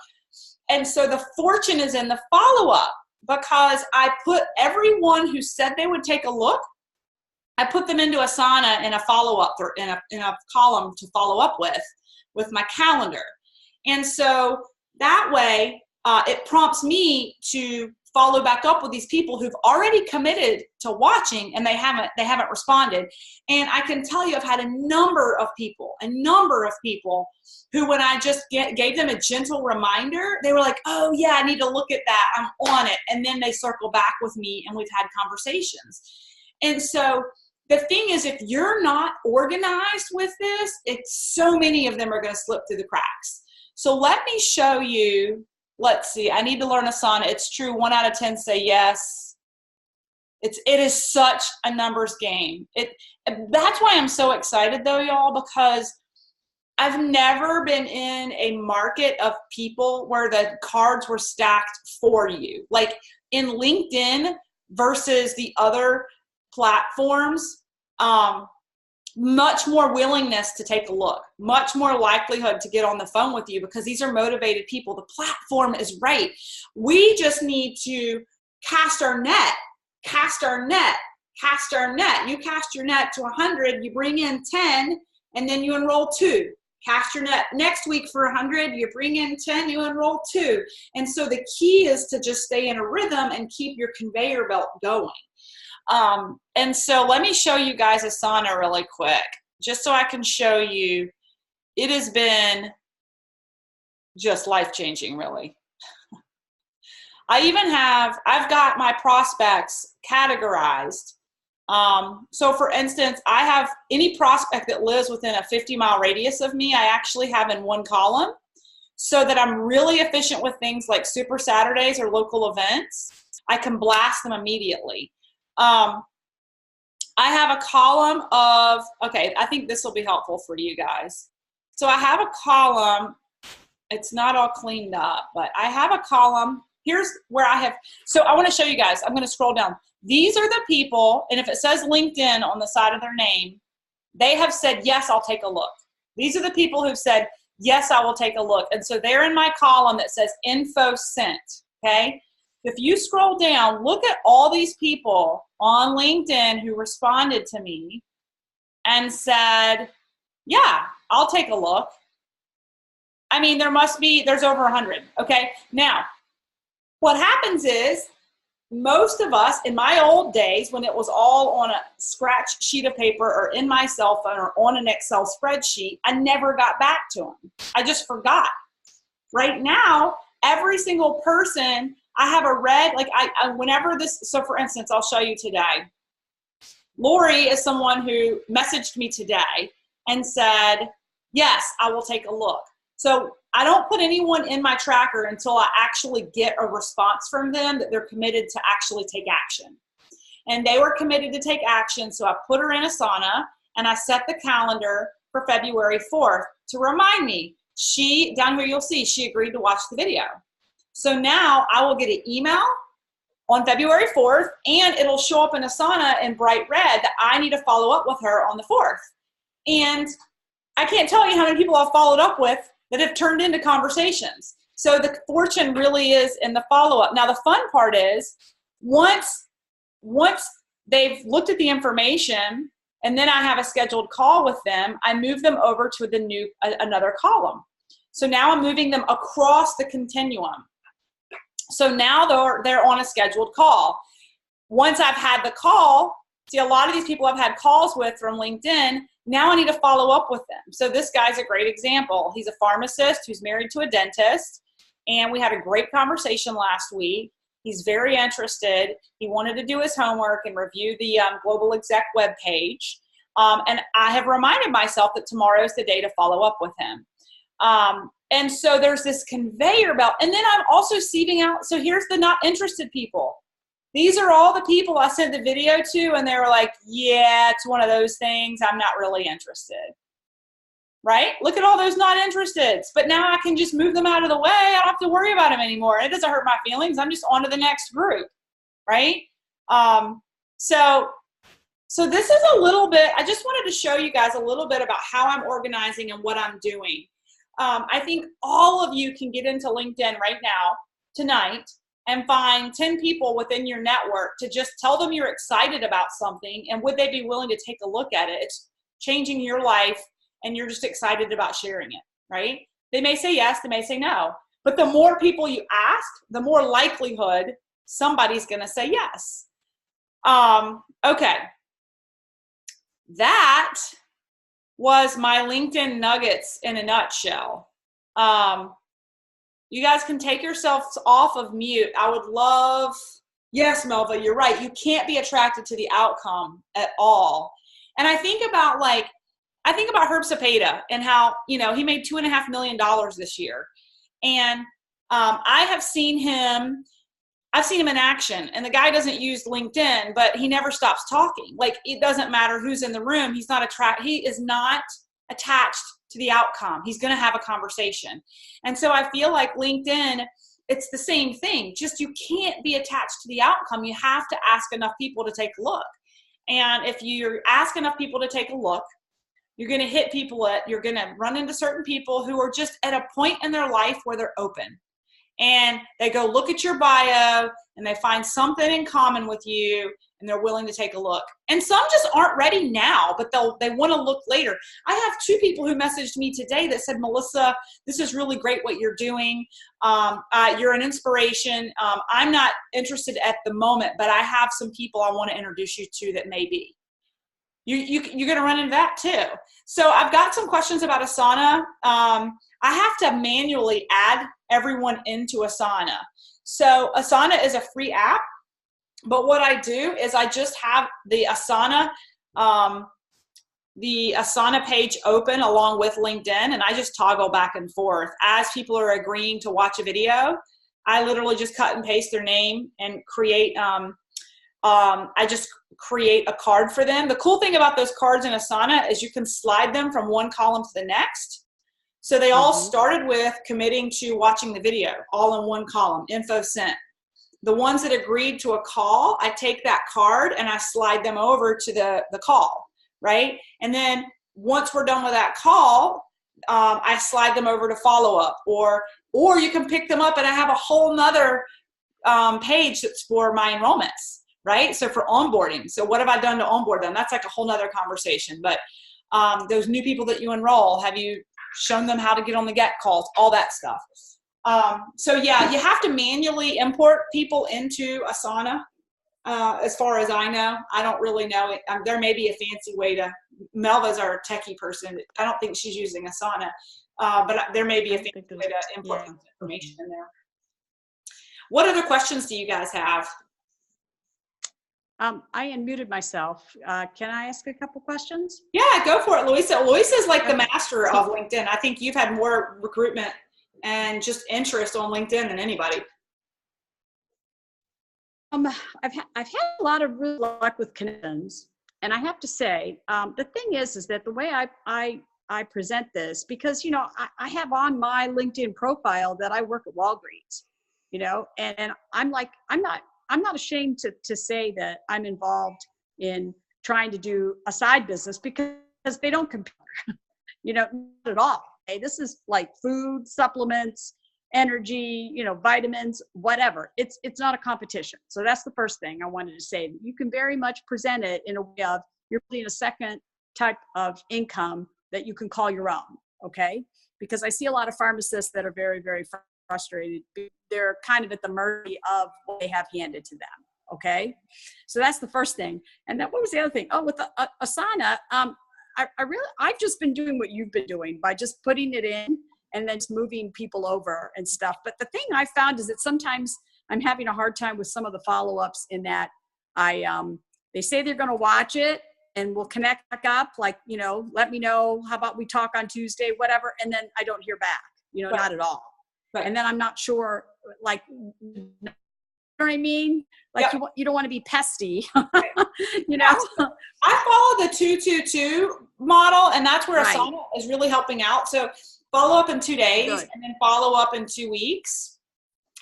And so the fortune is in the follow-up, because I put everyone who said they would take a look, I put them into Asana in a follow-up, or in a column to follow up with my calendar. And so that way, it prompts me to follow back up with these people who've already committed to watching, and they haven't responded. And I can tell you, I've had a number of people who, when I just gave them a gentle reminder, they were like, oh yeah, I need to look at that, I'm on it. And then they circle back with me, and we've had conversations. And so the thing is, if you're not organized with this, so many of them are going to slip through the cracks. So let me show you. Let's see. I need to learn Asana. It's true. 1 out of 10 say yes. It is such a numbers game. That's why I'm so excited though, y'all, because I've never been in a market of people where the cards were stacked for you. Like in LinkedIn versus the other platforms, much more willingness to take a look, much more likelihood to get on the phone with you, because these are motivated people. The platform is right. We just need to cast our net. You cast your net to 100, you bring in 10, and then you enroll 2. Cast your net next week for 100, you bring in 10, you enroll 2. And so the key is to just stay in a rhythm and keep your conveyor belt going. And so let me show you guys Asana really quick, just so I can show you. It has been just life-changing, really. I've got my prospects categorized. So for instance, I have any prospect that lives within a 50-mile radius of me, I actually have in one column, so that I'm really efficient with things like Super Saturdays or local events. I can blast them immediately. I have a column of, okay, I think this will be helpful for you guys. So I have a column, it's not all cleaned up, but I have a column. Here's where I have, so I want to show you guys, I'm going to scroll down. These are the people, and if it says LinkedIn on the side of their name, they have said, yes, I'll take a look. These are the people who've said, yes, I will take a look. And so they're in my column that says info sent, okay? If you scroll down, look at all these people on LinkedIn who responded to me and said, yeah, I'll take a look. I mean, there's over 100, okay? Now, what happens is, most of us, in my old days, when it was all on a scratch sheet of paper or in my cell phone or on an Excel spreadsheet, I never got back to them. I just forgot. Right now, every single person, I have a red, like whenever this, so for instance, I'll show you today. Lori is someone who messaged me today and said, yes, I will take a look. So I don't put anyone in my tracker until I actually get a response from them that they're committed to actually take action. And they were committed to take action, so I put her in Asana and I set the calendar for February 4th to remind me. Down here you'll see, she agreed to watch the video. So now I will get an email on February 4th, and it'll show up in Asana in bright red that I need to follow up with her on the 4th. And I can't tell you how many people I've followed up with that have turned into conversations. So the fortune really is in the follow-up. Now the fun part is, once they've looked at the information and then I have a scheduled call with them, I move them over to another column. So now I'm moving them across the continuum. So now they're on a scheduled call. Once I've had the call, see, a lot of these people I've had calls with from LinkedIn, now I need to follow up with them. So this guy's a great example. He's a pharmacist who's married to a dentist, and we had a great conversation last week. He's very interested. He wanted to do his homework and review the Global Exec webpage. And I have reminded myself that tomorrow is the day to follow up with him. And so there's this conveyor belt. And then I'm also sieving out, so here's the not interested people. These are all the people I sent the video to, and they were like, yeah, it's one of those things. I'm not really interested. right? Look at all those not interested. But now I can just move them out of the way. I don't have to worry about them anymore. It doesn't hurt my feelings. I'm just on to the next group, right? So this is a little bit, I just wanted to show you guys a little bit about how I'm organizing and what I'm doing. I think all of you can get into LinkedIn right now, tonight, and find 10 people within your network to just tell them you're excited about something and would they be willing to take a look at it. It's changing your life and you're just excited about sharing it, right? They may say yes, they may say no. But the more people you ask, the more likelihood somebody's gonna say yes. Okay. That was my LinkedIn nuggets in a nutshell. You guys can take yourselves off of mute. I would love, yes, Melva, you're right. You can't be attracted to the outcome at all. And I think about Herb Cepeda and how, you know, he made $2.5 million this year. And I have seen him, I've seen him in action, and the guy doesn't use LinkedIn, but he never stops talking. Like, it doesn't matter who's in the room. He is not attached to the outcome. He's going to have a conversation. And so I feel like LinkedIn, it's the same thing. Just you can't be attached to the outcome. You have to ask enough people to take a look. And if you ask enough people to take a look, you're going to hit people you're going to run into certain people who are just at a point in their life where they're open. And they go look at your bio and they find something in common with you and they're willing to take a look. And some just aren't ready now, but they want to look later. I have 2 people who messaged me today that said, Melissa, this is really great what you're doing. You're an inspiration. I'm not interested at the moment, but I have some people I want to introduce you to that may be. You're going to run into that too. So I've got some questions about Asana. I have to manually add everyone into Asana. So Asana is a free app, but what I do is I just have the Asana page open along with LinkedIn, and I just toggle back and forth. As people are agreeing to watch a video, I literally just cut and paste their name and create, I just create a card for them. The cool thing about those cards in Asana is you can slide them from one column to the next. So they all started with committing to watching the video, all in one column, info sent. The ones that agreed to a call, I take that card and I slide them over to the call, right? And then once we're done with that call, I slide them over to follow up, or you can pick them up and I have a whole nother page that's for my enrollments, right? So for onboarding. So what have I done to onboard them? That's like a whole nother conversation. But those new people that you enroll, have you shown them how to get on the get calls, all that stuff. So yeah, you have to manually import people into Asana. As far as I know, I don't really know it. There may be a fancy way to, Melva's our techie person. I don't think she's using Asana, but there may be a fancy way to import information in there. What other questions do you guys have? I unmuted myself. Can I ask a couple questions? Yeah, go for it, Louisa. Louisa's like the master of LinkedIn. I think you've had more recruitment and just interest on LinkedIn than anybody. I've had a lot of real luck with connections, and I have to say, the thing is that the way I present this, because you know I have on my LinkedIn profile that I work at Walgreens, you know, and I'm not ashamed to say that I'm involved in trying to do a side business because they don't compare, you know, not at all. Okay? This is like food, supplements, energy, you know, vitamins, whatever. It's not a competition. So that's the first thing I wanted to say. You can very much present it in a way of you're putting a second type of income that you can call your own, okay? Because I see a lot of pharmacists that are very, very frustrated. They're kind of at the mercy of what they have handed to them. Okay. So that's the first thing. And then what was the other thing? Oh, with the Asana, I've just been doing what you've been doing by just putting it in and then just moving people over and stuff. But the thing I found is that sometimes I'm having a hard time with some of the follow-ups in that they say they're going to watch it and we'll connect back up, like, you know, let me know, how about we talk on Tuesday, whatever. And then I don't hear back, you know, not at all. Right. And then I'm not sure, like, know what I mean? Like Yep. you don't want to be pesty, Right. you know? I follow the 222 model, and that's where Right. Asana is really helping out. So follow up in 2 days Good. and then follow up in 2 weeks.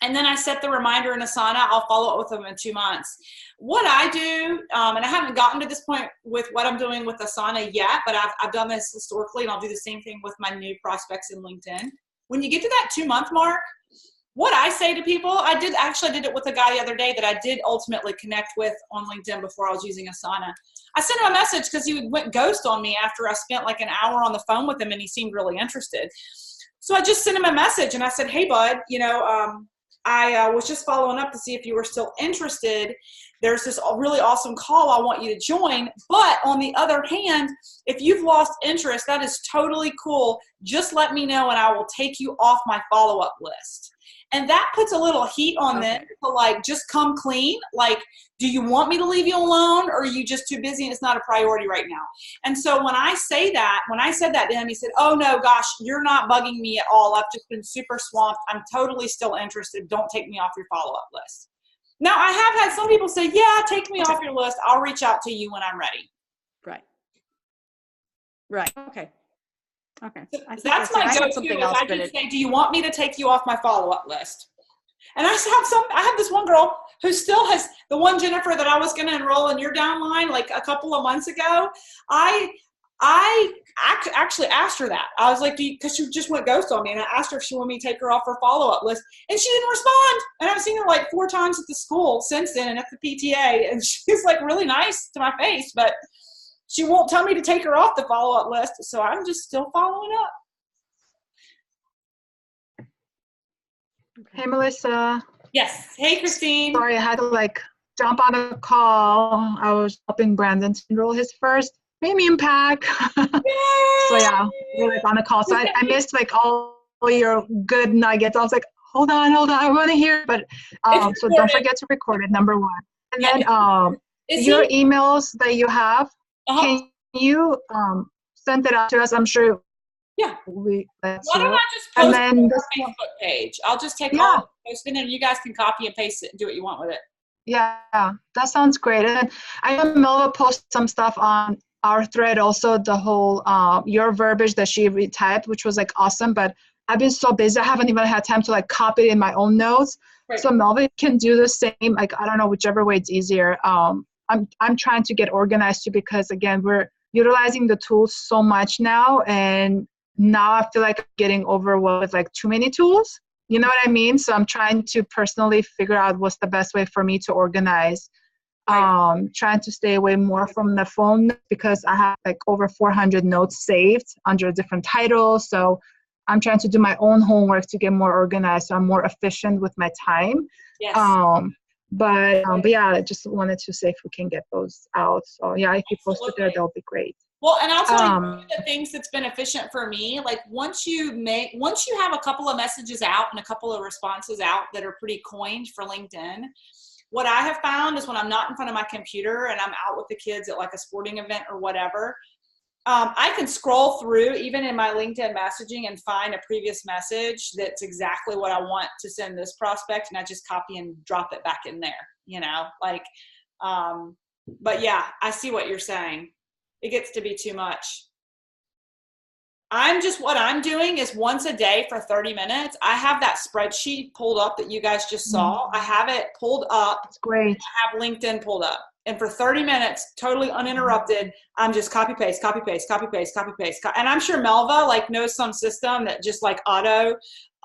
And then I set the reminder in Asana. I'll follow up with them in 2 months. What I do, and I haven't gotten to this point with what I'm doing with Asana yet, but I've done this historically, and I'll do the same thing with my new prospects in LinkedIn. When you get to that 2-month mark, what I say to people, I did it with a guy the other day that I did ultimately connect with on LinkedIn before I was using Asana. I sent him a message because he went ghost on me after I spent like an hour on the phone with him, and he seemed really interested. So I just sent him a message and I said, hey, bud, I was just following up to see if you were still interested. There's this really awesome call I want you to join. But on the other hand, if you've lost interest, that is totally cool. Just let me know and I will take you off my follow-up list. And that puts a little heat on them to like, just come clean. Like, do you want me to leave you alone, or are you just too busy and it's not a priority right now? And so when I said that to him, he said, oh no, gosh, you're not bugging me at all. I've just been super swamped. I'm totally still interested. Don't take me off your follow-up list. Now I have had some people say, yeah, take me off your list. I'll reach out to you when I'm ready. Right. Okay. I think That's my I had go-to. something else, I but just say, do you want me to take you off my follow-up list? And I have this one girl who still has the one, Jennifer, that I was going to enroll in your downline like a couple of months ago. I actually asked her that. I was like, because she just went ghost on me, and I asked her if she wanted me to take her off her follow-up list, and she didn't respond. And I've seen her like 4 times at the school since then and at the PTA, and she's like really nice to my face, but she won't tell me to take her off the follow-up list, so I'm just still following up. Hey, Melissa. Yes. Hey, Christine. Sorry, I had to jump on a call. I was helping Brandon to enroll his first premium pack. So yeah, we're on a call. So I missed all your good nuggets. I was like, hold on, I want to hear. But so don't forget to record it, number one. And then your emails that you have, can you send it out to us? I'm sure. Yeah. Why don't I just post it on our Facebook page? I'll just take all of it, post it, and you guys can copy and paste it and do what you want with it. Yeah, that sounds great. And I know Melva posted some stuff on our thread also, the whole your verbiage that she retyped, which was awesome, but I've been so busy I haven't even had time to copy it in my own notes. Right. So Melva can do the same, I don't know, whichever way it's easier. I'm trying to get organized too, because again, we're utilizing the tools so much now, and now I feel like I'm getting overwhelmed with too many tools. You know what I mean? So I'm trying to personally figure out what's the best way for me to organize. Right. Trying to stay away more from the phone, because I have over 400 notes saved under different titles. So I'm trying to do my own homework to get more organized, so I'm more efficient with my time. Yes. But yeah, I just wanted to say if we can get those out. So yeah, if you post it there, that'll be great. Well, and I'll tell you one of the things that's been efficient for me, once you have a couple of messages out and a couple of responses out that are pretty coined for LinkedIn, what I have found is when I'm not in front of my computer and I'm out with the kids at a sporting event or whatever, I can scroll through even in my LinkedIn messaging and find a previous message that's exactly what I want to send this prospect, and I just copy and drop it back in there, but yeah, I see what you're saying. It gets to be too much. What I'm doing is once a day for 30 minutes, I have that spreadsheet pulled up that you guys just saw. I have it pulled up. That's great. I have LinkedIn pulled up. And for 30 minutes, totally uninterrupted, I'm just copy, paste, copy, paste, copy, paste, copy, paste. And I'm sure Melva knows some system that just auto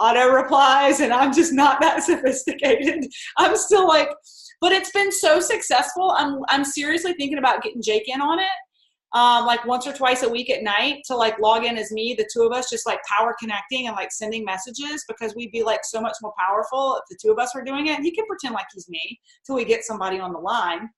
replies, and I'm just not that sophisticated. I'm still but it's been so successful. I'm seriously thinking about getting Jake in on it. Once or twice a week at night to log in as me, the two of us just power connecting and sending messages, because we'd be so much more powerful if the two of us were doing it. And he can pretend like he's me till we get somebody on the line,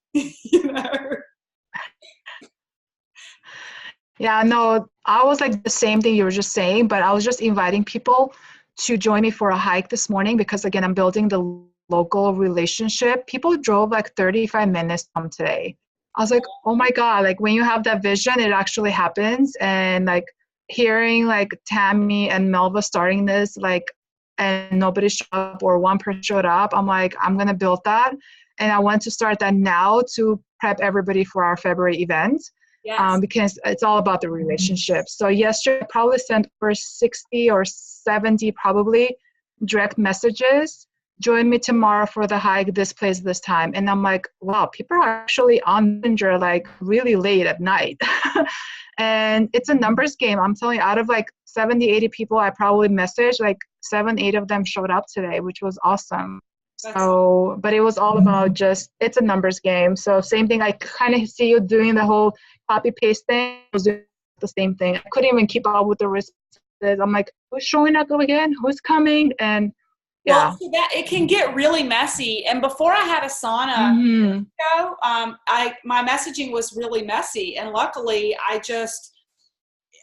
Yeah, no, I was the same thing you were just saying, but I was just inviting people to join me for a hike this morning, because again, I'm building the local relationship. People drove 35 minutes from today. I was like, oh my God, when you have that vision, it actually happens. And hearing Tammy and Melva starting this, and nobody showed up or one person showed up, I'm like, I'm going to build that. And I want to start that now to prep everybody for our February event. Yes. Because it's all about the relationship. So yesterday I probably sent over 60 or 70 probably direct messages. Join me tomorrow for the hike, this place, this time. And I'm like, wow, people are actually on Messenger like really late at night. And it's a numbers game. I'm telling you, out of like 70, 80 people I probably messaged, like 7, 8 of them showed up today, which was awesome. So, but it was all about just, it's a numbers game. So same thing, I kind of see you doing the whole copy paste thing. I was doing the same thing. I couldn't even keep up with the responses. I'm like, who's showing up again? Who's coming? And yeah. Well, so that it can get really messy. And before I had Asana, my messaging was really messy. And luckily I just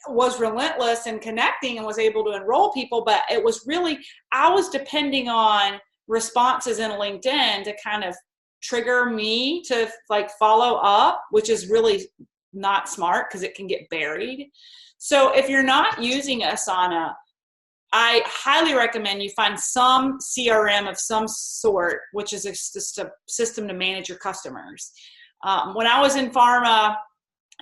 was relentless in connecting and was able to enroll people. But it was really, I was depending on responses in LinkedIn to kind of trigger me to like follow up, which is really not smart because it can get buried. So if you're not using Asana, I highly recommend you find some CRM of some sort, which is just a system to manage your customers. When I was in pharma,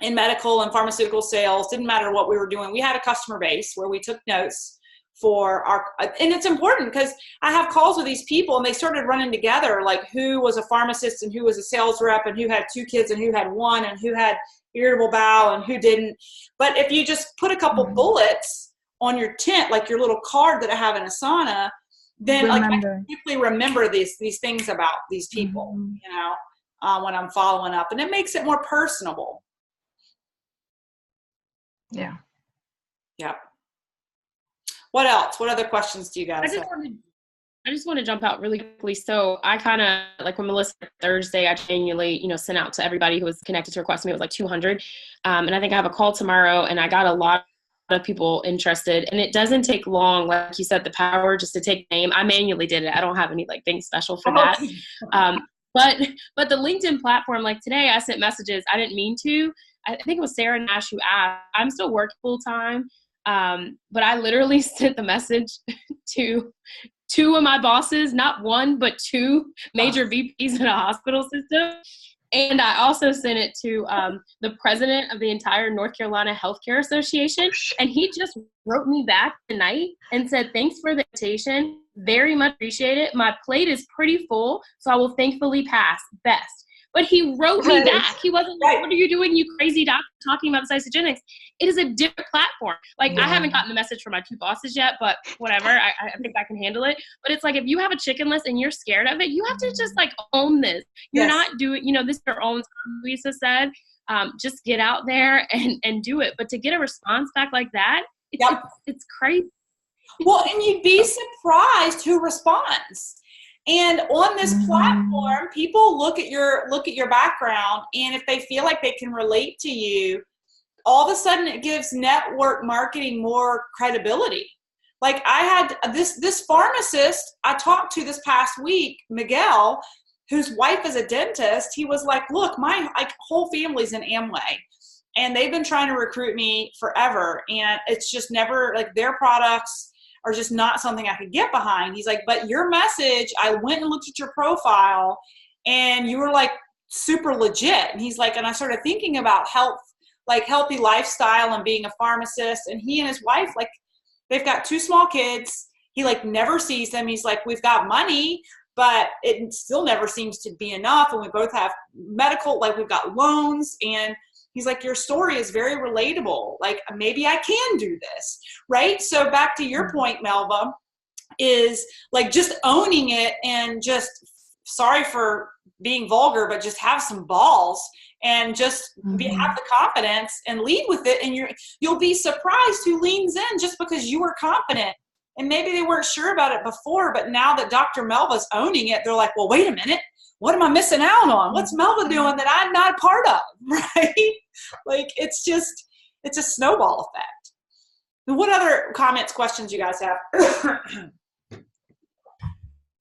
in medical and pharmaceutical sales, didn't matter what we were doing, we had a customer base where we took notes for our, and it's important because I have calls with these people and they started running together, like who was a pharmacist and who was a sales rep and who had 2 kids and who had 1 and who had irritable bowel and who didn't. But if you just put a couple bullets on your tent, like your little card that I have in Asana, then like I can quickly remember these things about these people, you know, when I'm following up, and it makes it more personable. Yeah. Yeah. What else? What other questions do you guys have? I just want to jump out really quickly. So I kind of, like when Melissa Thursday, I genuinely, sent out to everybody who was connected to Request Me. It was like 200. And I think I have a call tomorrow, and I got a lot of people interested. And it doesn't take long, like you said, the power just to take name. I manually did it. I don't have any like thing special for that. But the LinkedIn platform, like today I sent messages. I didn't mean to. I think it was Sarah Nash who asked. I'm still working full time. But I literally sent the message to 2 of my bosses, not 1, but 2 major VPs in a hospital system. And I also sent it to the president of the entire North Carolina Healthcare Association. And he just wrote me back tonight and said, thanks for the invitation. Very much appreciate it. My plate is pretty full, so I will thankfully pass. Best. But he wrote me back. He wasn't like, what are you doing, you crazy doctor, talking about the Isagenix? It is a different platform. Like, I haven't gotten the message from my 2 bosses yet, but whatever. I think I can handle it. But it's like, if you have a chicken list and you're scared of it, you have to just, like, own this. You're not doing, this is your own, Lisa said. Just get out there and do it. But to get a response back like that, it's crazy. Well, and you'd be surprised who responds. And on this platform, people look at your background, and if they feel like they can relate to you, all of a sudden it gives network marketing more credibility. Like I had this pharmacist I talked to this past week, Miguel, whose wife is a dentist. He was like, look, my whole family's in Amway, and they've been trying to recruit me forever, and it's just never, like, their products are just not something I could get behind. He's like, but your message, I went and looked at your profile and you were like super legit. And he's like, and I started thinking about health, like healthy lifestyle and being a pharmacist. And he and his wife, like, they've got 2 small kids. He like never sees them. He's like, we've got money, but it still never seems to be enough. And we both have medical, like we've got loans, and he's like, your story is very relatable. Like, maybe I can do this, right? So back to your point, Melva, is like just owning it, and just, sorry for being vulgar, but just have some balls and just have the confidence and lead with it. And you'll be surprised who leans in just because you were confident. And maybe they weren't sure about it before, but now that Dr. Melva's owning it, they're like, well, wait a minute. What am I missing out on? What's Melva doing that I'm not a part of, right? Like, it's a snowball effect. And what other comments, questions you guys have?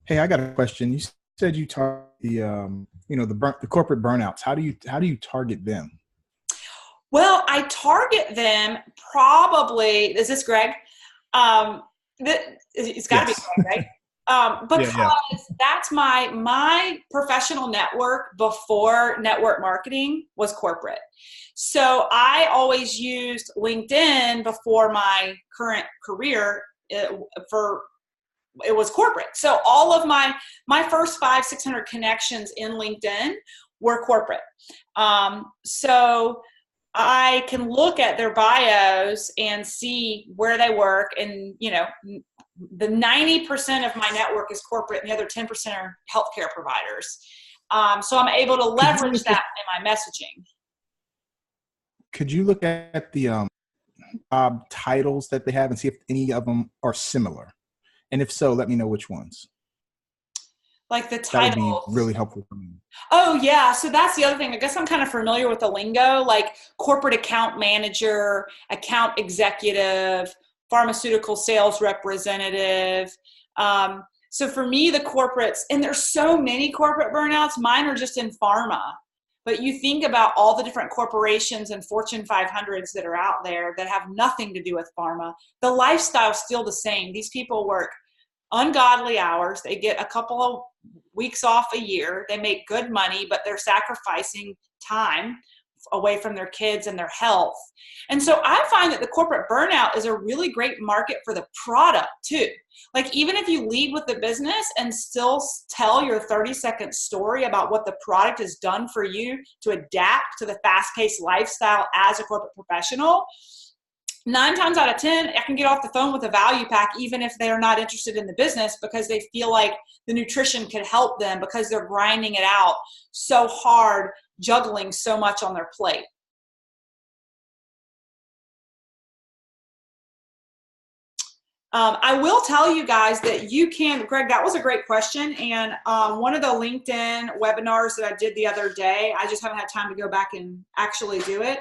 Hey, I got a question. You said you target the corporate burnouts. How do you target them? Well, I target them probably, is this Greg? It's got to Yes. be right. Because that's my professional network before network marketing was corporate. So I always used LinkedIn before my current career it was corporate. So all of my first 500-600 connections in LinkedIn were corporate. So I can look at their bios and see where they work, and the 90% of my network is corporate and the other 10% are healthcare providers. So I'm able to leverage that in my messaging. Could you look at the titles that they have and see if any of them are similar? And if so, let me know which ones. Like the That titles. would be really helpful for me. Oh, yeah. So that's the other thing. I guess I'm kind of familiar with the lingo, like corporate account manager, account executive, pharmaceutical sales representative. So for me, the corporates, and there's so many corporate burnouts, mine are just in pharma. But you think about all the different corporations and Fortune 500s that are out there that have nothing to do with pharma. The lifestyle's still the same. These people work ungodly hours. They get a couple of weeks off a year. They make good money, but they're sacrificing time away from their kids and their health. And so I find that the corporate burnout is a really great market for the product too. Like even if you lead with the business and still tell your 30-second story about what the product has done for you to adapt to the fast-paced lifestyle as a corporate professional, 9 times out of 10, I can get off the phone with a value pack, even if they're not interested in the business, because they feel like the nutrition could help them because they're grinding it out so hard, juggling so much on their plate. I will tell you guys that you can, Greg, that was a great question. And one of the LinkedIn webinars that I did the other day, I just haven't had time to go back and actually do it,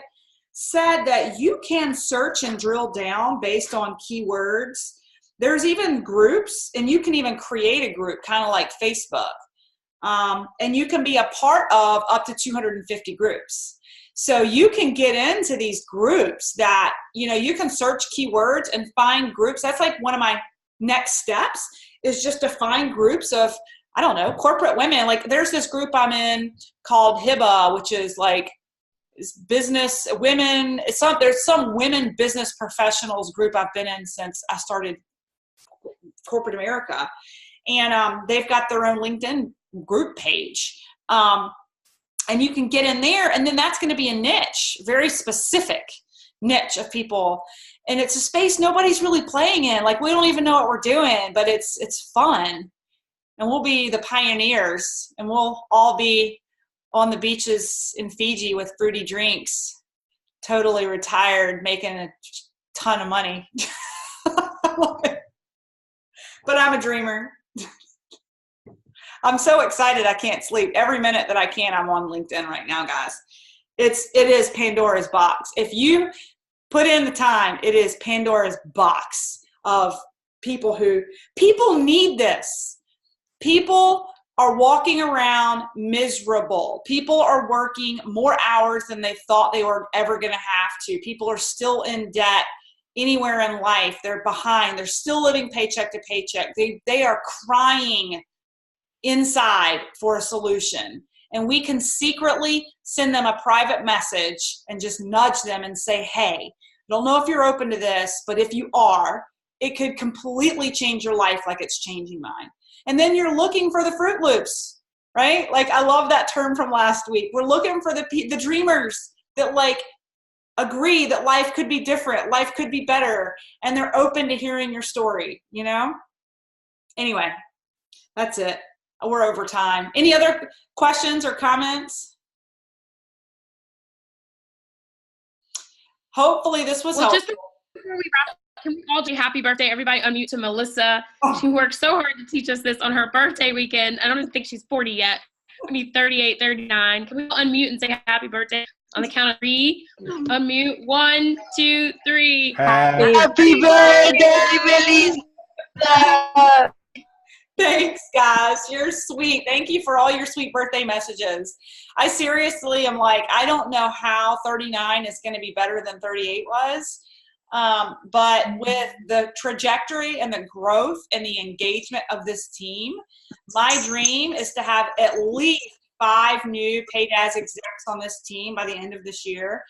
said that you can search and drill down based on keywords. There's even groups, and you can even create a group, kind of like Facebook. And you can be a part of up to 250 groups. So you can get into these groups that, you can search keywords and find groups. That's like one of my next steps is just to find groups of, I don't know, corporate women. Like there's this group I'm in called HIBA, which is like business women. There's some women business professionals group I've been in since I started corporate America. And they've got their own LinkedIn group page. And you can get in there, and then that's going to be a niche, very specific niche of people. And it's a space nobody's really playing in. Like we don't even know what we're doing, but it's fun. And we'll be the pioneers, and we'll all be on the beaches in Fiji with fruity drinks, totally retired, making a ton of money. But I'm a dreamer. I'm so excited I can't sleep. Every minute that I can, I'm on LinkedIn right now, guys. It is Pandora's box. If you put in the time, it is Pandora's box of people need this. People are walking around miserable. People are working more hours than they thought they were ever going to have to. People are still in debt anywhere in life. They're behind. They're still living paycheck to paycheck. They are crying inside for a solution. And we can secretly send them a private message and just nudge them and say, hey, I don't know if you're open to this, but if you are, it could completely change your life like it's changing mine. And then you're looking for the Fruit Loops, right? Like I love that term from last week. We're looking for the dreamers that like agree that life could be different, life could be better, and they're open to hearing your story, Anyway, that's it. We're over time. Any other questions or comments? Hopefully this was helpful. Just before we wrap up, can we all do happy birthday? Everybody unmute to Melissa. She worked so hard to teach us this on her birthday weekend. I don't even think she's 40 yet. Maybe 38, 39. Can we all unmute and say happy birthday on the count of 3? Unmute. 1, 2, 3. Happy birthday, Melissa! Thanks, guys. You're sweet. Thank you for all your sweet birthday messages. I seriously am like, I don't know how 39 is going to be better than 38 was. But with the trajectory and the growth and the engagement of this team, my dream is to have at least 5 new paid ads execs on this team by the end of this year.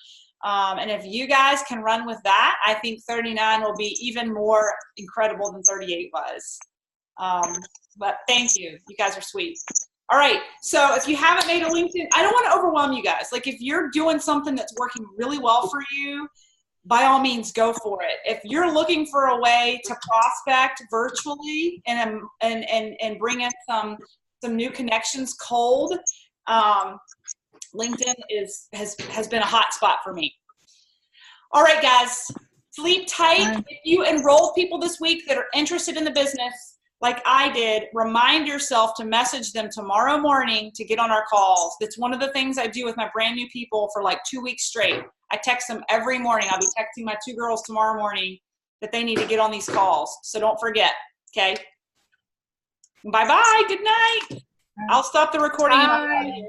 And if you guys can run with that, I think 39 will be even more incredible than 38 was. But thank you. You guys are sweet. All right. So if you haven't made a LinkedIn, I don't want to overwhelm you guys. Like if you're doing something that's working really well for you, by all means, go for it. If you're looking for a way to prospect virtually and bring in some new connections cold, LinkedIn has been a hot spot for me. All right, guys, sleep tight. If you enrolled people this week that are interested in the business, like I did, remind yourself to message them tomorrow morning to get on our calls. That's one of the things I do with my brand new people for like 2 weeks straight. I text them every morning. I'll be texting my 2 girls tomorrow morning that they need to get on these calls. So don't forget, okay? Bye-bye. Good night. I'll stop the recording. Bye.